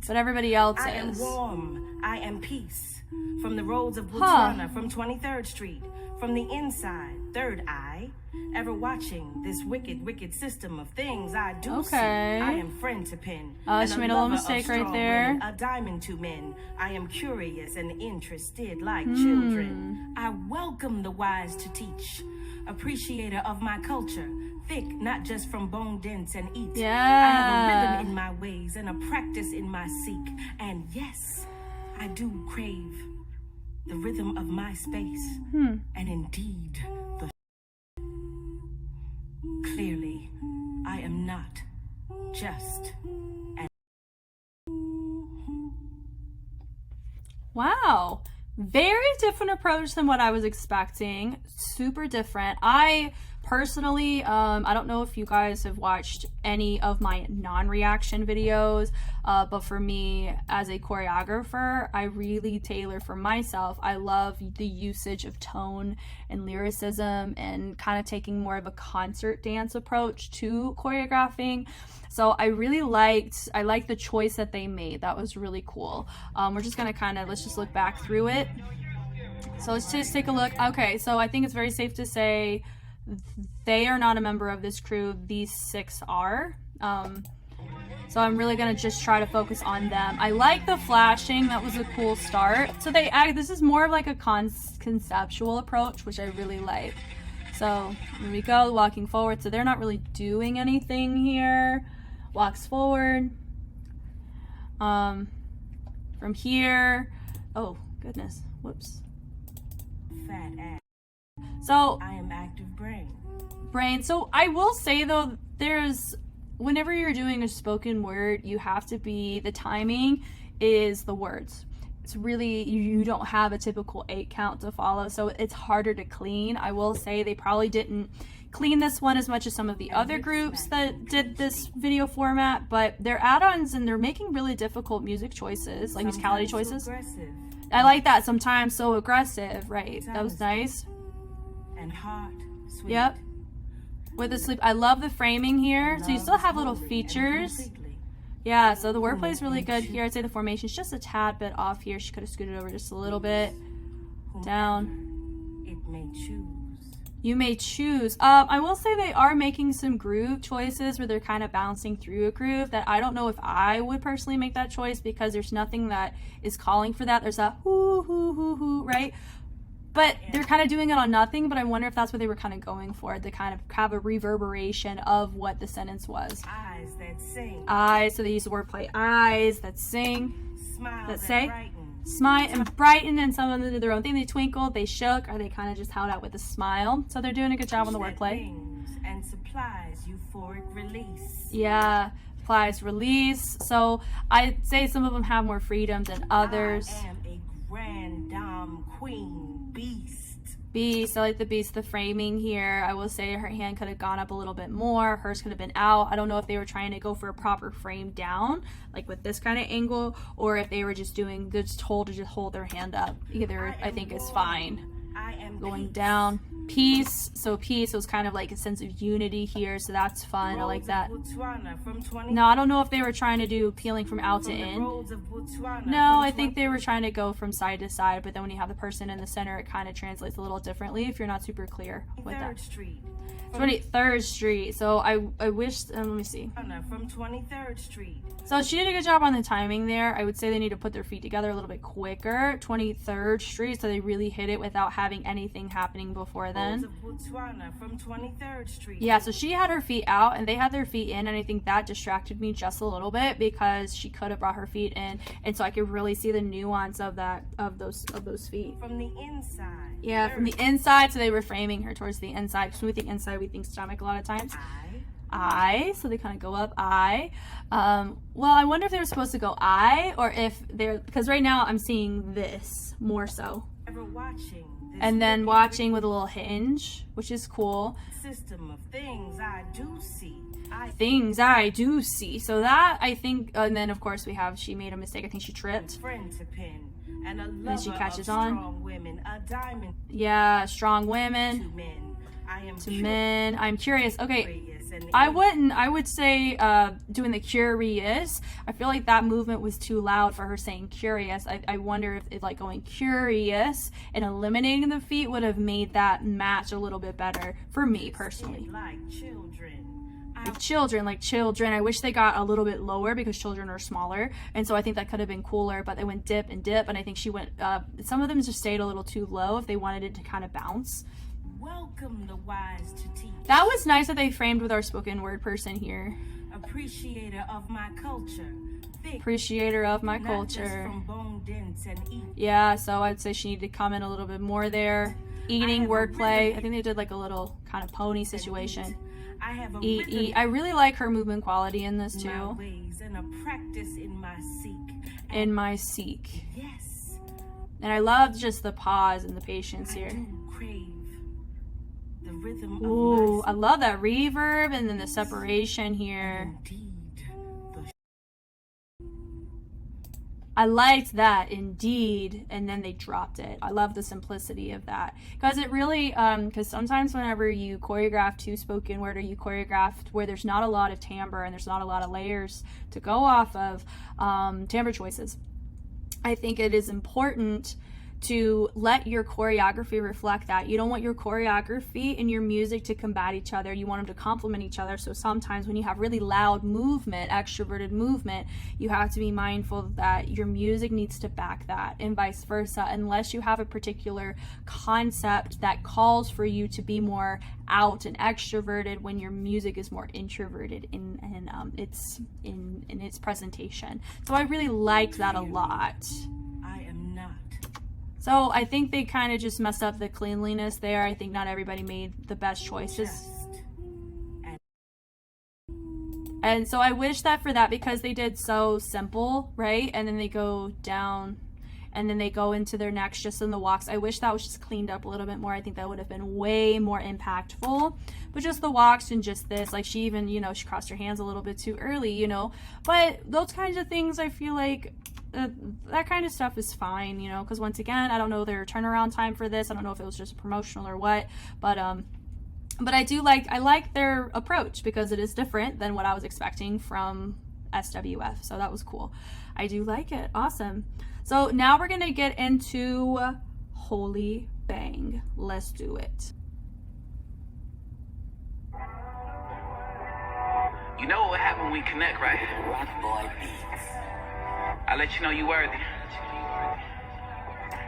Speaker 1: but everybody else is.
Speaker 3: I am warm, I am peace. From the roads of Botswana, from 23rd Street, from the inside, third eye, ever watching this wicked system of things I do see. I am friend to pin.
Speaker 1: She made a little mistake right there.
Speaker 3: Women, a diamond to men. I am curious and interested like children. I welcome the wise to teach. Appreciator of my culture. Thick, not just from bone dents and eat. I have a rhythm in my ways and a practice in my seek. And yes, I do crave the rhythm of my space. And indeed, the clearly, I am not just an...
Speaker 1: Wow. Very different approach than what I was expecting. Super different. I personally, I don't know if you guys have watched any of my non-reaction videos, but for me as a choreographer, I really tailor for myself. I love the usage of tone and lyricism and kind of taking more of a concert dance approach to choreographing. So I really liked the choice that they made. That was really cool. We're just gonna let's just look back through it. So let's just take a look. Okay, so I think it's very safe to say they are not a member of this crew. These 6 are. So I'm really gonna just try to focus on them. I like the flashing. That was a cool start. So this is more of like a conceptual approach, which I really like. So here we go, walking forward. So they're not really doing anything here. Walks forward. From here. Oh goodness. Whoops.
Speaker 3: Fat ass.
Speaker 1: So
Speaker 3: I am active brain.
Speaker 1: So I will say though, whenever you're doing a spoken word, you have to the timing is the words. It's really, you don't have a typical 8 count to follow, so it's harder to clean. I will say they probably didn't clean this one as much as some of the other groups that did this video format, but they're add-ons and they're making really difficult music choices, like musicality choices. I like that. Sometimes so aggressive, right? That was nice.
Speaker 3: And heart sweet.
Speaker 1: Yep. With the sleep, I love the framing here. So you still have little features. Yeah, so the wordplay is really good here. I'd say the formation's just a tad bit off here. She could have scooted over just a little bit. Down.
Speaker 3: It may choose.
Speaker 1: You may choose. I will say they are making some groove choices where they're kind of bouncing through a groove that I don't know if I would personally make that choice, because there's nothing that is calling for that. There's a hoo hoo hoo hoo, right? But they're kind of doing it on nothing, but I wonder if that's what they were kind of going for, to kind of have a reverberation of what the sentence was.
Speaker 3: Eyes that sing.
Speaker 1: Eyes, so they use the wordplay. Eyes that sing,
Speaker 3: Smiles
Speaker 1: that
Speaker 3: that
Speaker 1: say.
Speaker 3: brighten.
Speaker 1: Smile and brighten, and some of them did their own thing. They twinkled, they shook, or they kind of just held out with a smile. So they're doing a good job on the wordplay.
Speaker 3: And supplies euphoric release.
Speaker 1: Yeah, applies release. So I'd say some of them have more freedom than others.
Speaker 3: I am a grand dame queen beast.
Speaker 1: Beast, I like the beast, the framing here. I will say her hand could have gone up a little bit more. Hers could have been out. I don't know if they were trying to go for a proper frame down, like with this kind of angle, or if they were just doing, they're just told to just hold their hand up. Either I think is fine.
Speaker 3: I am
Speaker 1: Going
Speaker 3: peace.
Speaker 1: down. Peace. So peace was kind of like a sense of unity here, so that's fun. I like that. No, I don't know if they were trying to do peeling from out to in. No, I think they were trying to go from side to side, but then when you have the person in the center, it kind of translates a little differently if you're not super clear with that. 23rd Street. So I wish, let me see.
Speaker 3: From 23rd Street.
Speaker 1: So she did a good job on the timing there. I would say they need to put their feet together a little bit quicker. 23rd Street, so they really hit it without having anything happening before then.
Speaker 3: From 23rd Street.
Speaker 1: Yeah, so she had her feet out and they had their feet in, and I think that distracted me just a little bit because she could have brought her feet in, and so I could really see the nuance of that, of those feet.
Speaker 3: From the inside.
Speaker 1: Yeah, from the inside, so they were framing her towards the inside. Because when we think inside, we think stomach a lot of times. I, so they kind of go up. Well, I wonder if they were supposed to go I, or if they're, because right now I'm seeing this more so. And then watching with a little hinge, which is cool.
Speaker 3: System of things I do see.
Speaker 1: Things I do see. So that, I think, and then of course we have, she made a mistake. I think she tripped.
Speaker 3: Friend to pin, and a lover
Speaker 1: And she catches
Speaker 3: of
Speaker 1: on.
Speaker 3: Strong women, a diamond.
Speaker 1: Yeah, strong women.
Speaker 3: To men. I am
Speaker 1: To men. I'm curious. Okay.
Speaker 3: curious and
Speaker 1: I would say doing the curious. I feel like that movement was too loud for her saying curious. I wonder if it, like going curious and eliminating the feet would have made that match a little bit better for me personally.
Speaker 3: like children.
Speaker 1: Like children. I wish they got a little bit lower because children are smaller, and so I think that could have been cooler, but they went dip and dip, and I think she went, some of them just stayed a little too low if they wanted it to kind of bounce.
Speaker 3: Welcome the wise to teach.
Speaker 1: That was nice that they framed with our spoken word person here.
Speaker 3: Appreciator of my culture. Thick,
Speaker 1: Appreciator of my
Speaker 3: not
Speaker 1: culture.
Speaker 3: just from bone dents and eat.
Speaker 1: Yeah, so I'd say she needed to comment a little bit more there. Eating, wordplay. I think they did like a little kind of pony situation.
Speaker 3: I have a
Speaker 1: Eat,
Speaker 3: rhythm
Speaker 1: eat. I really like her movement quality in this
Speaker 3: in my
Speaker 1: too.
Speaker 3: ways and a practice in my seek.
Speaker 1: In my seek.
Speaker 3: Yes,
Speaker 1: And I love just the pause and the patience
Speaker 3: I
Speaker 1: here.
Speaker 3: do crave the rhythm
Speaker 1: Ooh,
Speaker 3: of
Speaker 1: I
Speaker 3: my
Speaker 1: love that reverb and then the separation here.
Speaker 3: indeed.
Speaker 1: I liked that, indeed, and then they dropped it. I love the simplicity of that. Because it really, because sometimes whenever you choreograph to spoken word or you choreograph where there's not a lot of timbre and there's not a lot of layers to go off of, timbre choices, I think it is important to let your choreography reflect that. You don't want your choreography and your music to combat each other. You want them to complement each other. So sometimes when you have really loud movement, extroverted movement, you have to be mindful that your music needs to back that, and vice versa, unless you have a particular concept that calls for you to be more out and extroverted when your music is more introverted in its presentation. So I really liked that a lot.
Speaker 3: I am not.
Speaker 1: So I think they kind of just messed up the cleanliness there. I think not everybody made the best choices. And so I wish that for that, because they did so simple, right? And then they go down and then they go into their next just in the walks. I wish that was just cleaned up a little bit more. I think that would have been way more impactful. But just the walks and just this, like she even, you know, she crossed her hands a little bit too early, you know. But those kinds of things, I feel like that kind of stuff is fine, you know, because once again, I don't know their turnaround time for this. I don't know if it was just promotional or what, but I like their approach because it is different than what I was expecting from SWF. So that was cool. I do like it. Awesome. So now we're gonna get into Holy Bang. Let's do it.
Speaker 4: You know what happened when we connect, right?
Speaker 5: Rock boy beats.
Speaker 4: I let you know you worthy.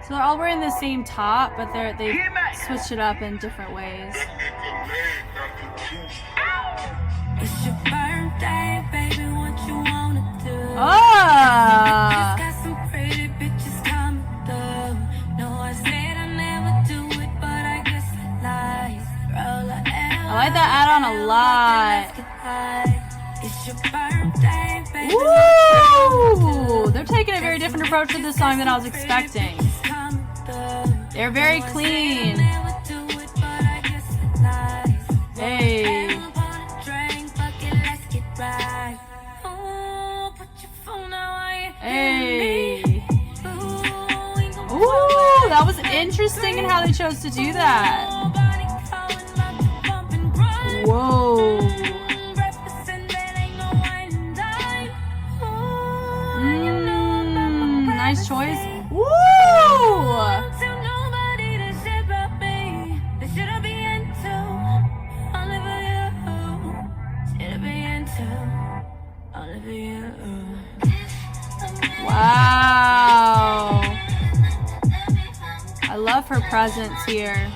Speaker 1: So they're all wearing the same top, but they switched it up in different ways.
Speaker 6: It's your birthday, baby, what you wanna do?
Speaker 1: Ah!
Speaker 6: Just got some pretty bitches coming through. No, I said I never do it, but I guess I lied. Roll a L.
Speaker 1: I like that add-on a lot.
Speaker 6: It's your birthday, baby.
Speaker 1: Woo! They're taking a very different approach to this song than I was expecting. They're very clean. Hey. Hey. Ooh, that was interesting in how they chose to do that. Whoa. Nice choice. Woo! Wow. I love her presence here.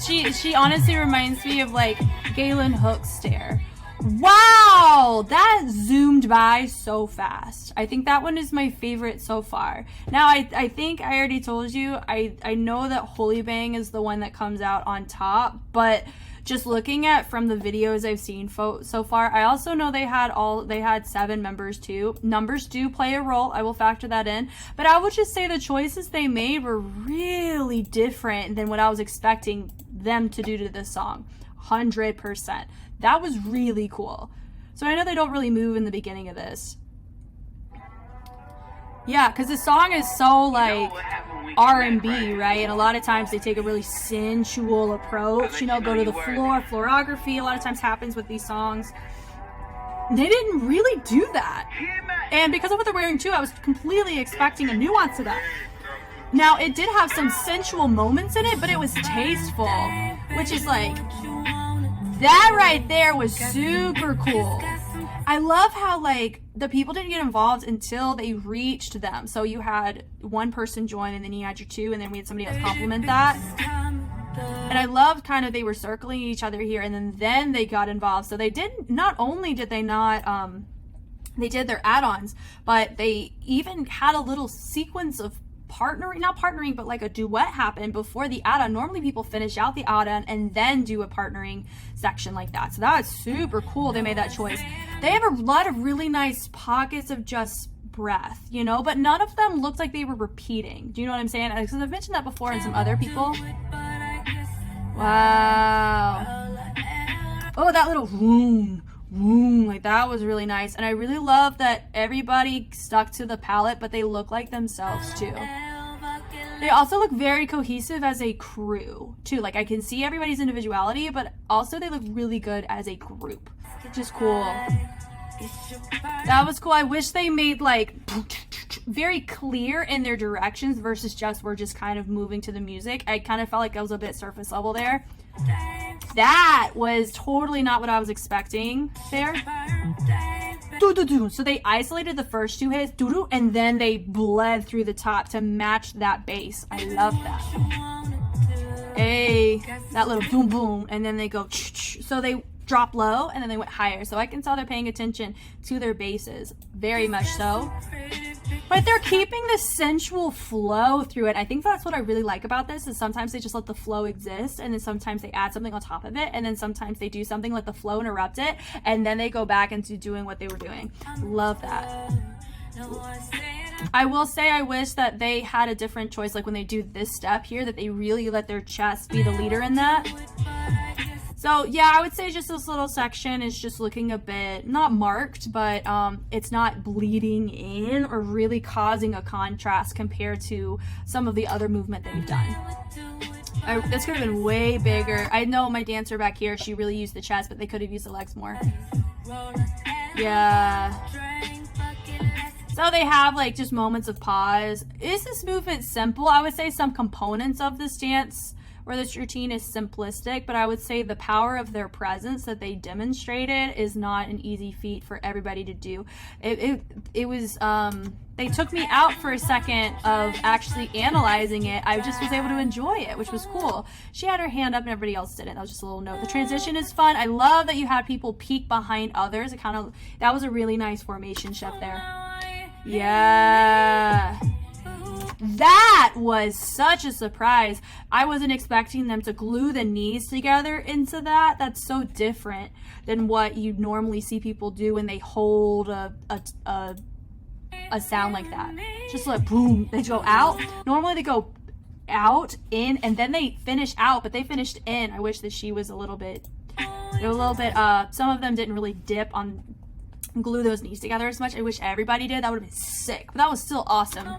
Speaker 1: She honestly reminds me of like Galen Hook's stare. Wow, that zoomed by so fast. I think that one is my favorite so far. Now, I think I already told you, I know that HOLYBANG is the one that comes out on top, but just looking at from the videos I've seen so far, I also know they had 7 members too. Numbers do play a role. I will factor that in. But I would just say the choices they made were really different than what I was expecting them to do to this song. 100%. That was really cool. So I know they don't really move in the beginning of this. Yeah, because the song is so like R&B, right? And a lot of times they take a really sensual approach, you know, go to the floor. Florography a lot of times happens with these songs. They didn't really do that. And because of what they're wearing too, I was completely expecting a nuance to that. Now, it did have some sensual moments in it, but it was tasteful, which is like, that right there was super cool. I love how like the people didn't get involved until they reached them. So you had one person join and then you had your 2 and then we had somebody else compliment that. And I loved kind of they were circling each other here and then they got involved. So they didn't, not only did they not, they did their add-ons, but they even had a little sequence of not partnering, but like a duet happened before the add-on. Normally people finish out the add-on and then do a partnering section like that. So that was super cool. They made that choice. They have a lot of really nice pockets of just breath, you know, but none of them looked like they were repeating. Do you know what I'm saying? Because I've mentioned that before in some other people. Wow. Oh, that little boom. Like that was really nice. And I really love that everybody stuck to the palette, but they look like themselves too. They also look very cohesive as a crew too. Like I can see everybody's individuality, but also they look really good as a group, which is cool. That was cool. I wish they made like very clear in their directions versus just we're just kind of moving to the music. I kind of felt like I was a bit surface level there. That was totally not what I was expecting there. So they isolated the first 2 hits, and then they bled through the top to match that bass. I love that. Hey, that little boom boom, and then they go. So they drop low, and then they went higher. So I can tell they're paying attention to their basses, very much so. But they're keeping the sensual flow through it. I think that's what I really like about this, is sometimes they just let the flow exist, and then sometimes they add something on top of it, and then sometimes they do something, let the flow interrupt it, and then they go back into doing what they were doing. Love that. I will say I wish that they had a different choice, like when they do this step here, that they really let their chest be the leader in that. So yeah, I would say just this little section is just looking a bit, not marked, but it's not bleeding in or really causing a contrast compared to some of the other movement they've done. This could have been way bigger. I know my dancer back here, she really used the chest, but they could have used the legs more. Yeah. So they have like just moments of pause. Is this movement simple? I would say some components of this dance where this routine is simplistic, but I would say the power of their presence that they demonstrated is not an easy feat for everybody to do. It was, they took me out for a second of actually analyzing it. I just was able to enjoy it, which was cool. She had her hand up and everybody else didn't. That was just a little note. The transition is fun. I love that you had people peek behind others. It kind of, that was a really nice formation shift there. Yeah. That was such a surprise. I wasn't expecting them to glue the knees together into that. That's so different than what you normally see people do when they hold a sound like that. Just like boom, they go out. Normally they go out, in, and then they finish out, but they finished in. I wish that she was a little bit, some of them didn't really dip on, glue those knees together as much. I wish everybody did. That would have been sick, but that was still awesome.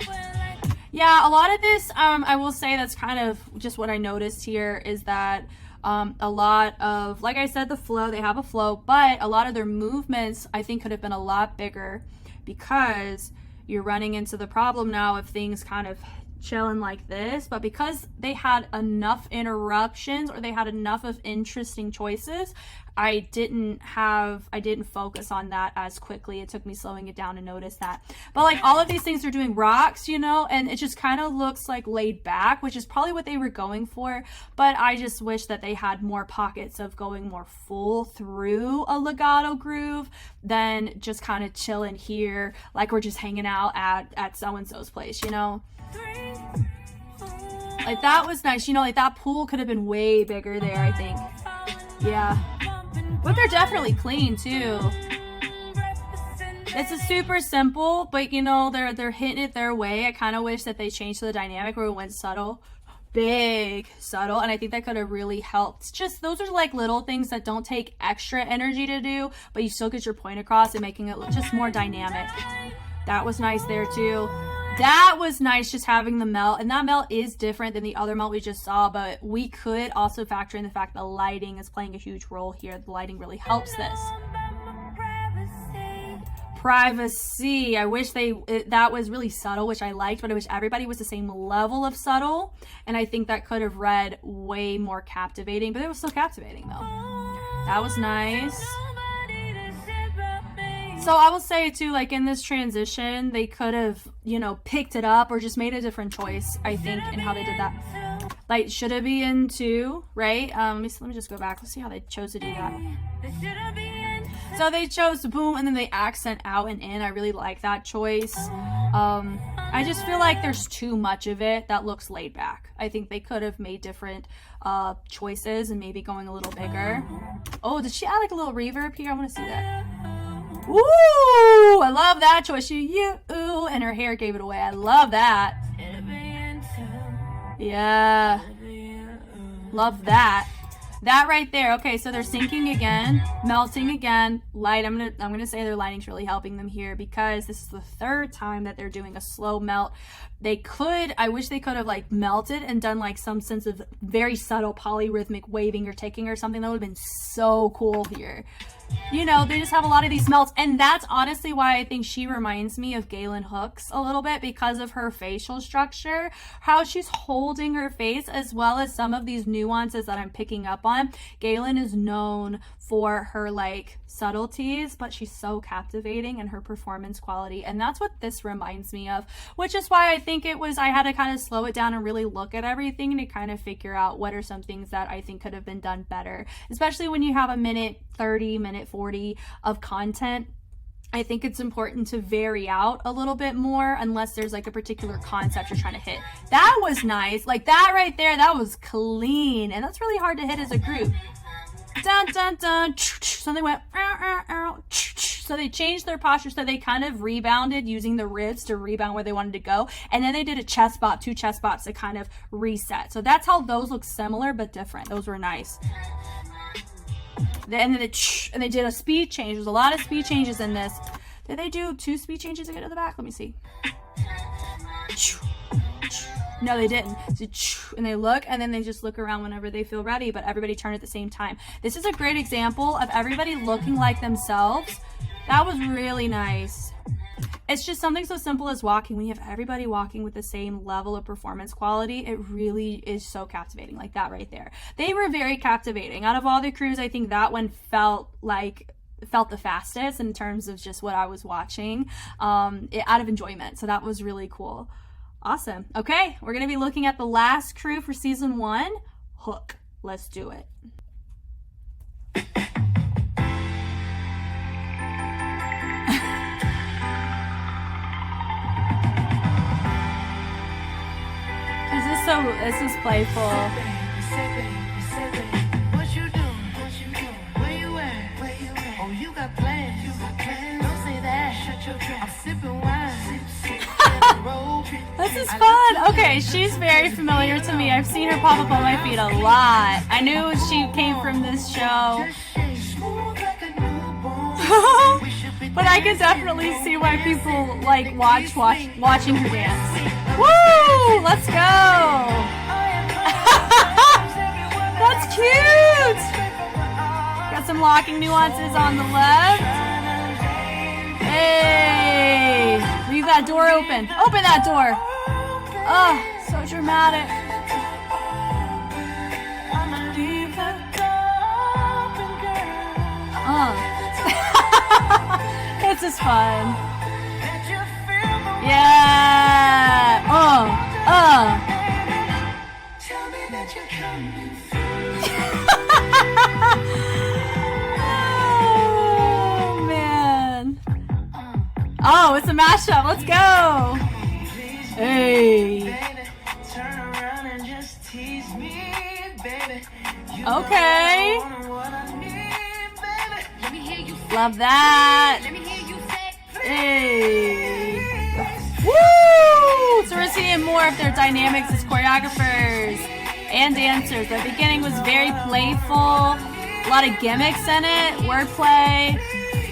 Speaker 1: Yeah, a lot of this, I will say that's kind of just what I noticed here is that a lot of, like I said, the flow, they have a flow, but a lot of their movements I think could have been a lot bigger, because you're running into the problem now of things kind of chilling like this, but because they had enough interruptions, or they had enough of interesting choices, I didn't focus on that as quickly. It took me slowing it down to notice that. But like all of these things are doing rocks, you know, and it just kind of looks like laid back, which is probably what they were going for. But I just wish that they had more pockets of going more full through a legato groove than just kind of chilling here like we're just hanging out at so-and-so's place, you know. Like that was nice, you know, like that pool could have been way bigger there, I think. Yeah, but they're definitely clean too. This is super simple, but you know, they're hitting it their way. I kind of wish that they changed the dynamic where it went subtle, big, subtle, and I think that could have really helped. Just those are like little things that don't take extra energy to do, but you still get your point across and making it just more dynamic. That was nice there too. That was nice, just having the melt, and that melt is different than the other melt we just saw, but we could also factor in the fact the lighting is playing a huge role here. The lighting really helps this. Privacy. I wish that was really subtle, which I liked, but I wish everybody was the same level of subtle, and I think that could have read way more captivating, but it was still captivating though. That was nice. So I will say too, like in this transition, they could have, you know, picked it up or just made a different choice, I think, in how they did that. Like, should it be in two, right? Let me just go back. Let's see how they chose to do that. So they chose boom, and then they accent out and in. I really like that choice. I just feel like there's too much of it that looks laid back. I think they could have made different choices and maybe going a little bigger. Oh, did she add like a little reverb here? I want to see that. Ooh, I love that choice. Ooh, and her hair gave it away. I love that. Yeah. Love that. That right there. Okay, so they're syncing again, melting again, light. I'm gonna say their lighting's really helping them here, because this is the third time that they're doing a slow melt. I wish they could have like melted and done like some sense of very subtle polyrhythmic waving or ticking or something. That would have been so cool here. You know, they just have a lot of these melts, and that's honestly why I think she reminds me of Galen Hooks a little bit, because of her facial structure, how she's holding her face, as well as some of these nuances that I'm picking up on. Galen is known for her like subtleties, but she's so captivating in her performance quality, and that's what this reminds me of, which is why I think I had to kind of slow it down and really look at everything and to kind of figure out what are some things that I think could have been done better, especially when you have a minute 30, minute 40 of content. I think it's important to vary out a little bit more, unless there's like a particular concept you're trying to hit. That was nice. Like that right there, that was clean, and that's really hard to hit as a group. Dun dun dun. So they went so they changed their posture, so they kind of rebounded using the ribs to rebound where they wanted to go, and then they did a chest bot, 2 chest bots to kind of reset. So that's how those look similar but different. Those were nice. And then they did a speed change. There's a lot of speed changes in this. Did they do 2 speed changes to get to the back? Let me see. No, they didn't. So, and they look, and then they just look around whenever they feel ready, but everybody turned at the same time. This is a great example of everybody looking like themselves. That was really nice. it's just something so simple as walking. When you have everybody walking with the same level of performance quality, it really is so captivating. Like that right there. They were very captivating. Out of all the crews, I think that one felt the fastest in terms of just what I was watching, out of enjoyment. So that was really cool. Awesome. Okay, we're gonna be looking at the last crew for season 1, Hook. Let's do it. This is playful.
Speaker 5: What you doing? Where you at? Oh, you got plans. Don't say that. Shut your trap. I'm sipping wine.
Speaker 1: This is fun. Okay, she's very familiar to me. I've seen her pop up on my feed a lot. I knew she came from this show. But I can definitely see why people like watching her dance. Woo! Let's go! That's cute! Got some locking nuances on the left. Hey! Leave that door open. Open that door! Oh, so dramatic. This is fun. Yeah! Oh, man. Oh, it's a mashup. Let's go. Hey. Okay. Love that. Hey. Woo! So we're seeing more of their dynamics as choreographers and dancers. The beginning was very playful, a lot of gimmicks in it, wordplay.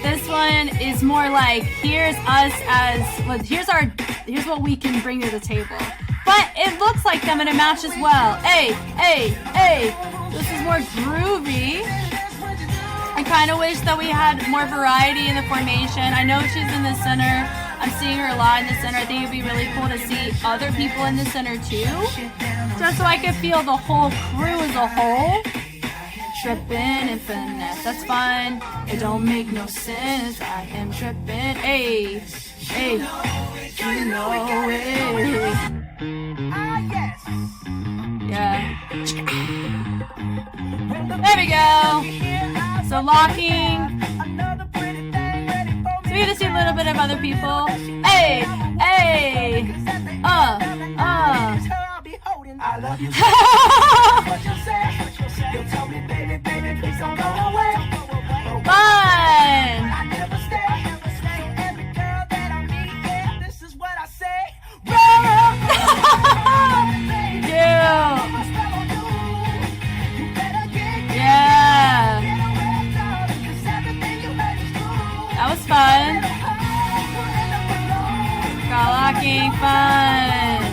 Speaker 1: This one is more like, here's us as, well, here's what we can bring to the table. But it looks like them and it matches well. Hey, hey, hey. This is more groovy. I kind of wish that we had more variety in the formation. I know she's in the center. I'm seeing her a lot in the center. I think it'd be really cool to see other people in the center too. Just so I could feel the whole crew as a whole. Trippin' and finesse, that's fine. It don't make no sense. I am trippin'. Hey, hey, you know it. Yeah. There we go. So locking. So we get to see a little bit of other people. Hey, hey.
Speaker 5: I love you.
Speaker 1: Fun.
Speaker 5: This is what I say.
Speaker 1: Yeah. That was fun. Got locking, fun.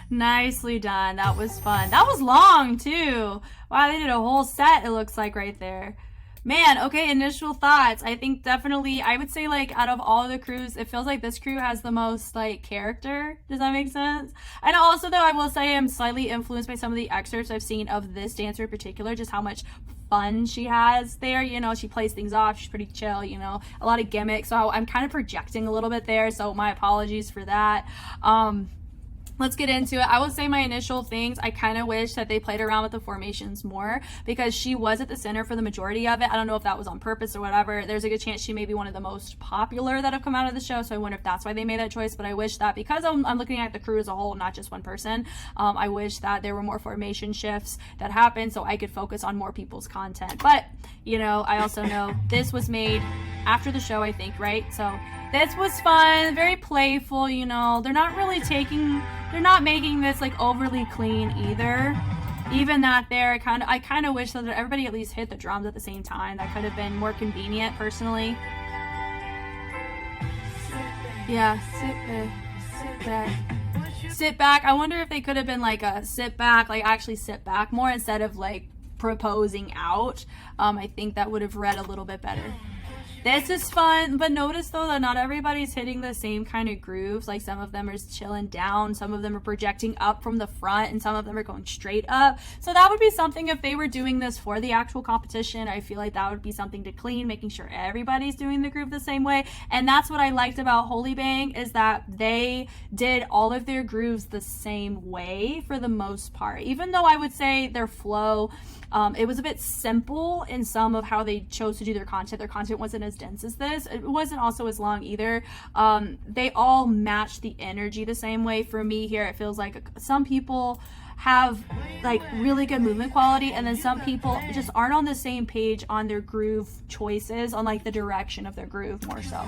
Speaker 1: Nicely done. That was fun. That was long too. Wow, they did a whole set, it looks like, right there. Man, okay, initial thoughts. I think definitely, I would say, like, out of all the crews, it feels like this crew has the most, like, character. Does that make sense? And also, though, I will say I'm slightly influenced by some of the excerpts I've seen of this dancer in particular, just how much fun she has there. You know, she plays things off. She's pretty chill, you know, a lot of gimmicks. So I'm kind of projecting a little bit there, so my apologies for that. Let's get into it. I will say my initial things, I kind of wish that they played around with the formations more because she was at the center for the majority of it. I don't know if that was on purpose or whatever. There's a good chance she may be one of the most popular that have come out of the show, so I wonder if that's why they made that choice. But I wish that because I'm looking at the crew as a whole, not just one person, I wish that there were more formation shifts that happened so I could focus on more people's content. But, you know, I also know this was made after the show, I think, right? So this was fun, very playful, you know. They're not making this like overly clean either. Even that there, I kind of wish that everybody at least hit the drums at the same time. That could have been more convenient, personally. Yeah, sit back. I wonder if they could have been like a sit back, like actually sit back more instead of like proposing out. I think that would have read a little bit better. This is fun, but notice though that not everybody's hitting the same kind of grooves. Like some of them are chilling down, some of them are projecting up from the front, and some of them are going straight up. So that would be something, if they were doing this for the actual competition, I feel like that would be something to clean, making sure everybody's doing the groove the same way. And that's what I liked about HOLYBANG, is that they did all of their grooves the same way for the most part. Even though I would say their flow, it was a bit simple in some of how they chose to do their content. Their content wasn't as dense as this. It wasn't also as long either. They all matched the energy the same way. For me here, it feels like some people have like really good movement quality, and then some people just aren't on the same page on their groove choices, on like the direction of their groove more so.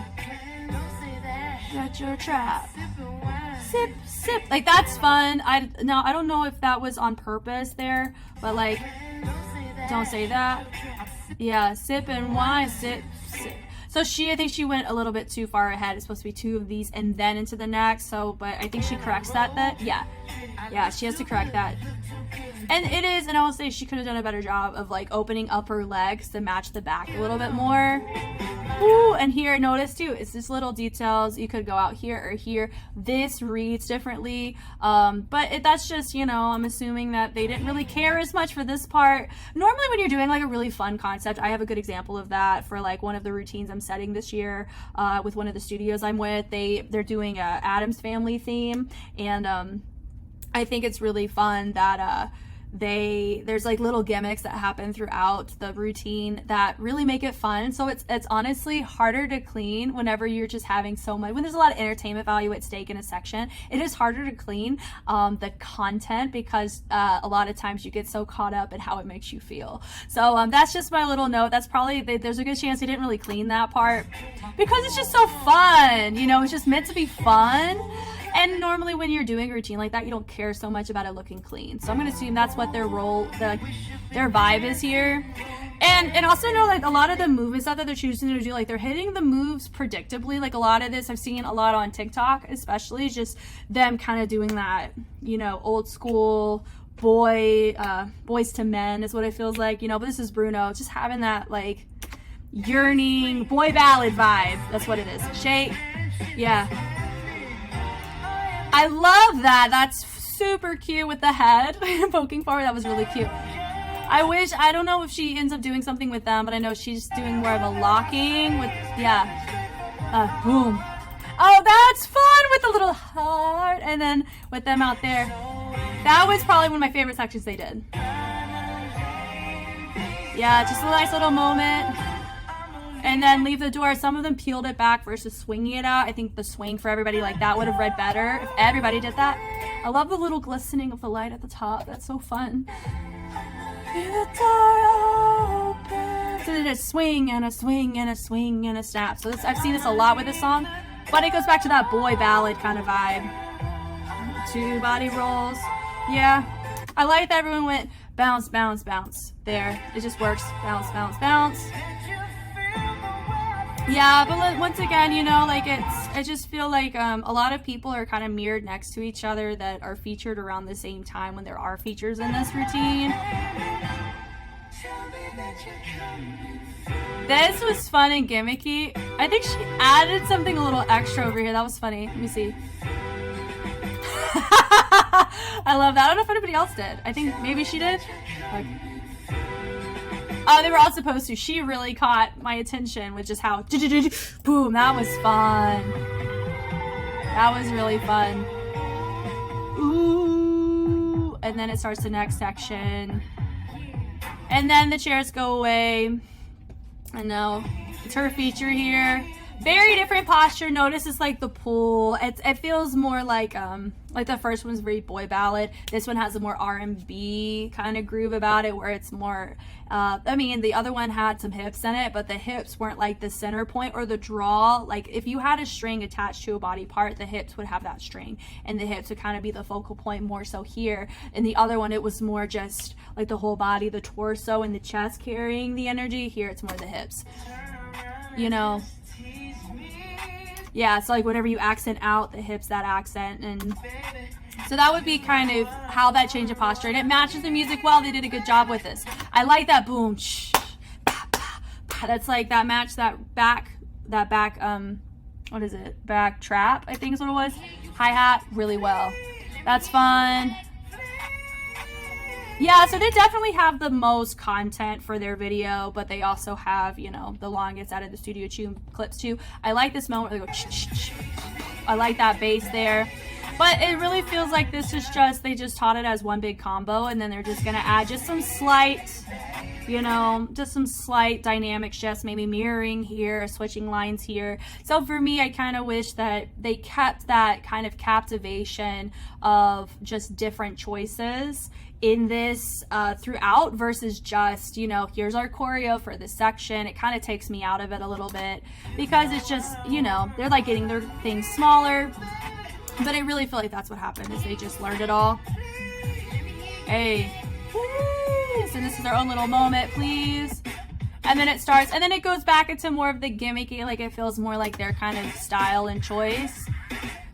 Speaker 1: Shut your trap. Sip, sip. Like that's fun. I don't know if that was on purpose there, but like, don't say that. Yeah, sip and wine, sip, sip. So I think she went a little bit too far ahead. It's supposed to be 2 of these and then into the next. So, but I think she corrects that. Yeah, she has to correct that. And it is, and I will say she could have done a better job of like opening up her legs to match the back a little bit more. Ooh, and here, notice too, it's just little details. You could go out here or here. This reads differently, but that's just, you know, I'm assuming that they didn't really care as much for this part. Normally when you're doing like a really fun concept, I have a good example of that for like one of the routines I'm setting this year with one of the studios I'm with. They're doing a Addams Family theme, and I think it's really fun that there's like little gimmicks that happen throughout the routine that really make it fun. So it's honestly harder to clean whenever you're just having so much, when there's a lot of entertainment value at stake in a section. It is harder to clean the content because a lot of times you get so caught up in how it makes you feel. So that's just my little note. That's probably, there's a good chance they didn't really clean that part because it's just so fun, you know, it's just meant to be fun. And normally when you're doing a routine like that, you don't care so much about it looking clean. So I'm going to assume that's what their vibe is here. And also know like a lot of the movements that they're choosing to do, like they're hitting the moves predictably. Like a lot of this I've seen a lot on TikTok, especially just them kind of doing that, you know, old school boys to men is what it feels like, you know. But this is Bruno just having that like yearning boy ballad vibe. That's what it is. Shake. Yeah. I love that. That's super cute with the head poking forward. That was really cute. I don't know if she ends up doing something with them, but I know she's doing more of a locking with, yeah. Boom. Oh, that's fun with the little heart. And then with them out there. That was probably one of my favorite sections they did. Yeah, just a nice little moment. And then leave the door. Some of them peeled it back versus swinging it out. I think the swing for everybody like that would have read better if everybody did that. I love the little glistening of the light at the top. That's so fun. Leave the door open. So they did a swing and a swing and a swing and a snap. So I've seen this a lot with this song, but it goes back to that boy ballad kind of vibe. 2 body rolls. Yeah. I like that everyone went bounce, bounce, bounce. There. It just works. Bounce, bounce, bounce. Yeah, but once again, you know, like I just feel like a lot of people are kind of mirrored next to each other that are featured around the same time when there are features in this routine. This was fun and gimmicky. I think she added something a little extra over here. That was funny. Let me see. I love that. I don't know if anybody else did. I think maybe she did. Okay. Oh, they were all supposed to. She really caught my attention with just how boom, that was fun. That was really fun. Ooh. And then it starts the next section. And then the chairs go away. I know. It's her feature here. Very different posture. Notice it's like the pool. It feels more like the first one's very boy ballad. This one has a more R&B kind of groove about it, where it's more. I mean, the other one had some hips in it, but the hips weren't like the center point or the draw. Like if you had a string attached to a body part, the hips would have that string, and the hips would kind of be the focal point more so here. In the other one, it was more just like the whole body, the torso, and the chest carrying the energy. Here, it's more the hips. You know. Yeah, so like whenever you accent out the hips, that accent, and So that would be kind of how that change of posture, and it matches the music well. They did a good job with this. I like that boom, shh, pa, pa, pa. That's like that match, that back, what is it? Back trap, I think is what it was. Hi-hat, really well. That's fun. Yeah, so they definitely have the most content for their video, but they also have, you know, the longest out of the studio clips too. I like this moment where they go, ch-ch-ch. I like that bass there. But it really feels like this is just, they just taught it as one big combo, and then they're just gonna add just some slight, you know, just some slight dynamic shifts, maybe mirroring here, switching lines here. So for me, I kind of wish that they kept that kind of captivation of just different choices in this throughout versus just, you know, here's our choreo for this section. It kind of takes me out of it a little bit because it's just, you know, they're like getting their things smaller. But I really feel like that's what happened, is they just learned it all. Hey. So this is our own little moment, please. And then it starts, and then it goes back into more of the gimmicky, like it feels more like their kind of style and choice.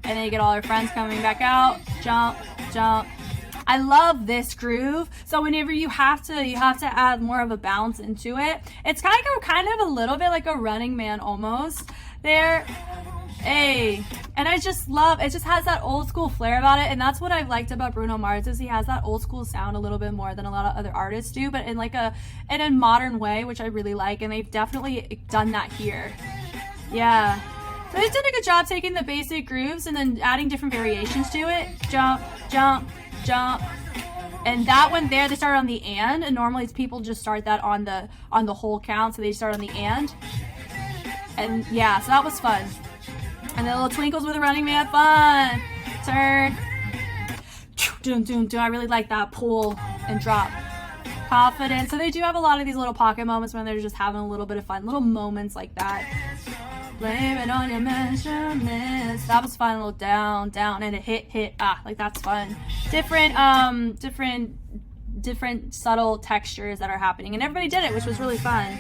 Speaker 1: And then you get all our friends coming back out. Jump, jump. I love this groove. So whenever you have to add more of a bounce into it. It's kind of a little bit like a Running Man almost there. Hey, and I just love, it just has that old school flair about it, and that's what I've liked about Bruno Mars, is he has that old school sound a little bit more than a lot of other artists do, but in like in a modern way, which I really like, and they've definitely done that here. Yeah. So they did a good job taking the basic grooves and then adding different variations to it. Jump, jump, jump. And that one there, they start on the and normally people just start that on the whole count, so they start on the and yeah, so that was fun. And the little twinkles with the Running Man, fun. Turn. Doom, doom, doom. I really like that pull and drop. Confident. So they do have a lot of these little pocket moments when they're just having a little bit of fun. Little moments like that. Blame it on your measurements. That was fun. A little down, down, and a hit. Ah, like that's fun. Different subtle textures that are happening. And everybody did it, which was really fun.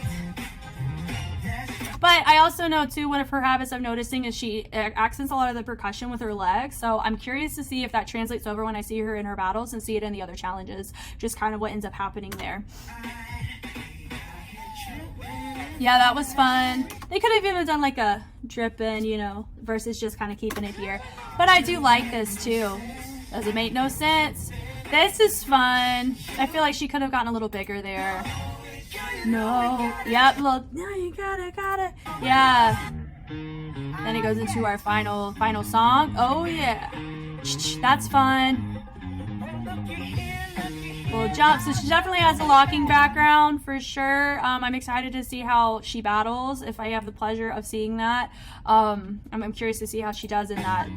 Speaker 1: But I also know too, one of her habits I'm noticing is she accents a lot of the percussion with her legs. So I'm curious to see if that translates over when I see her in her battles and see it in the other challenges. Just kind of what ends up happening there. Yeah, that was fun. They could have even done like a dripping, you know, versus just kind of keeping it here. But I do like this too. Does it make no sense? This is fun. I feel like she could have gotten a little bigger there. No. Yep. Look. No, you gotta. Yeah. Then it goes into our final song. Oh yeah. That's fun. Little jump. So she definitely has a locking background for sure. I'm excited to see how she battles. If I have the pleasure of seeing that, I'm curious to see how she does in that.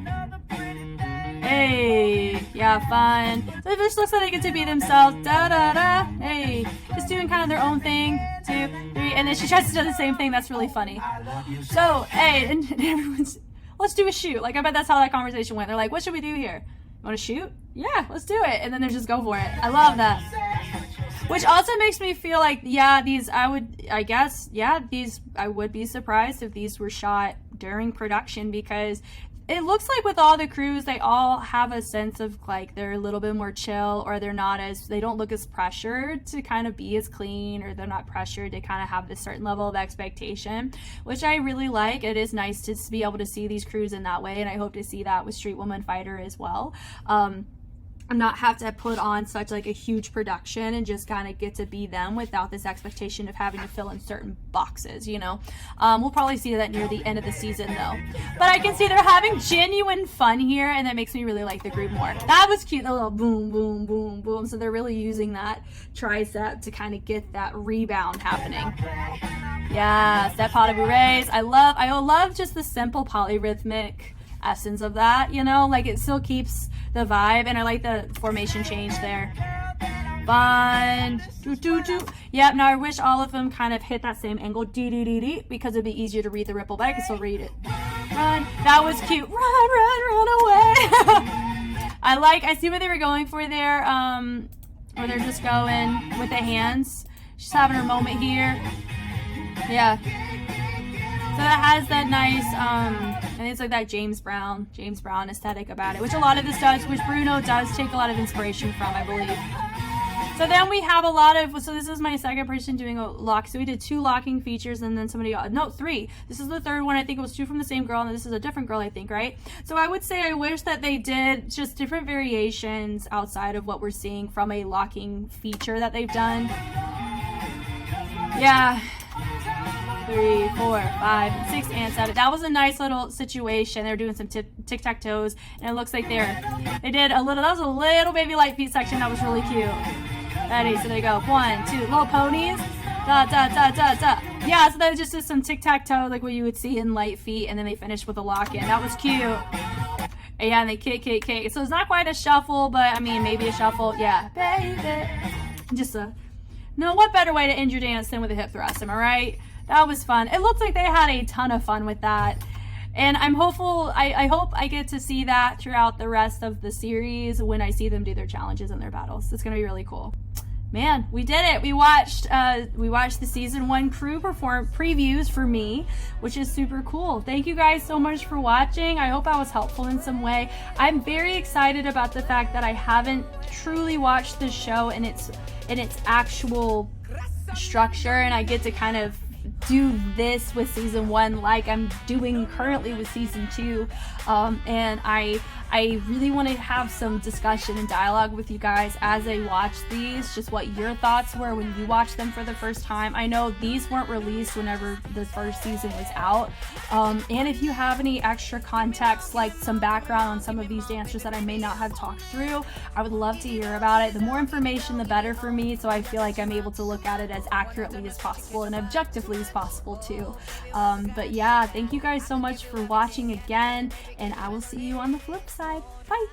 Speaker 1: Hey, yeah, fun. So it just looks like they get to be themselves. Da da da. Hey, just doing kind of their own thing. 2, 3, and then she tries to do the same thing. That's really funny. So hey, and everyone's, let's do a shoot. Like I bet that's how that conversation went. They're like, what should we do here? You want to shoot? Yeah, let's do it. And then they just go for it. I love that. Which also makes me feel like, yeah, I would be surprised if these were shot during production, because it looks like with all the crews, they all have a sense of like they're a little bit more chill, or they don't look as pressured to kind of be as clean, or they're not pressured to kind of have this certain level of expectation, which I really like. It is nice to be able to see these crews in that way, and I hope to see that with Street Woman Fighter as well. And not have to put on such like a huge production and just kind of get to be them without this expectation of having to fill in certain boxes, you know. We'll probably see that near the end of the season though. But I can see they're having genuine fun here, and that makes me really like the group more. That was cute, the little boom, boom, boom, boom. So they're really using that tricep to kind of get that rebound happening. Yeah, step pas de bourrées. I love just the simple polyrhythmic essence of that, you know, like it still keeps the vibe, and I like the formation change there. Fun. Yep, now I wish all of them kind of hit that same angle, because it'd be easier to read the ripple, but I can still read it. Run. That was cute. Run away. I see what they were going for there, where they're just going with the hands. She's having her moment here. Yeah. So that has that nice, and it's like that James Brown aesthetic about it, which a lot of this does, which Bruno does take a lot of inspiration from, I believe. So then we have a lot of, so this is my second person doing a lock. So we did 2 locking features and then somebody, no, 3. This is the third one. I think it was 2 from the same girl and this is a different girl, I think, right? So I would say I wish that they did just different variations outside of what we're seeing from a locking feature that they've done. Yeah. 3, 4, 5, 6, and 7. That was a nice little situation. They're doing some tic-tac-toes and it looks like they did a little, that was a little baby light feet section that was really cute. Ready, so they go 1, 2, little ponies, da da da da da. Yeah, so they just did some tic-tac-toe like what you would see in light feet, and then they finished with a lock-in. That was cute. And yeah, and they kick. So it's not quite a shuffle, but I mean maybe a shuffle. Yeah, baby. Just no, what better way to end your dance than with a hip thrust? Am I right? That was fun. It looked like they had a ton of fun with that. And I'm hopeful, I hope I get to see that throughout the rest of the series when I see them do their challenges and their battles. It's gonna be really cool. Man, we did it. We watched the season 1 crew perform previews for me, which is super cool. Thank you guys so much for watching. I hope I was helpful in some way. I'm very excited about the fact that I haven't truly watched the show in its actual structure, and I get to kind of do this with season 1 like I'm doing currently with season 2, and I really want to have some discussion and dialogue with you guys as I watch these, just what your thoughts were when you watched them for the first time. I know these weren't released whenever the first season was out, and if you have any extra context, like some background on some of these dancers that I may not have talked through, I would love to hear about it. The more information, the better for me, so I feel like I'm able to look at it as accurately as possible and objectively as possible too. But yeah, thank you guys so much for watching again, and I will see you on the flip side. Bye.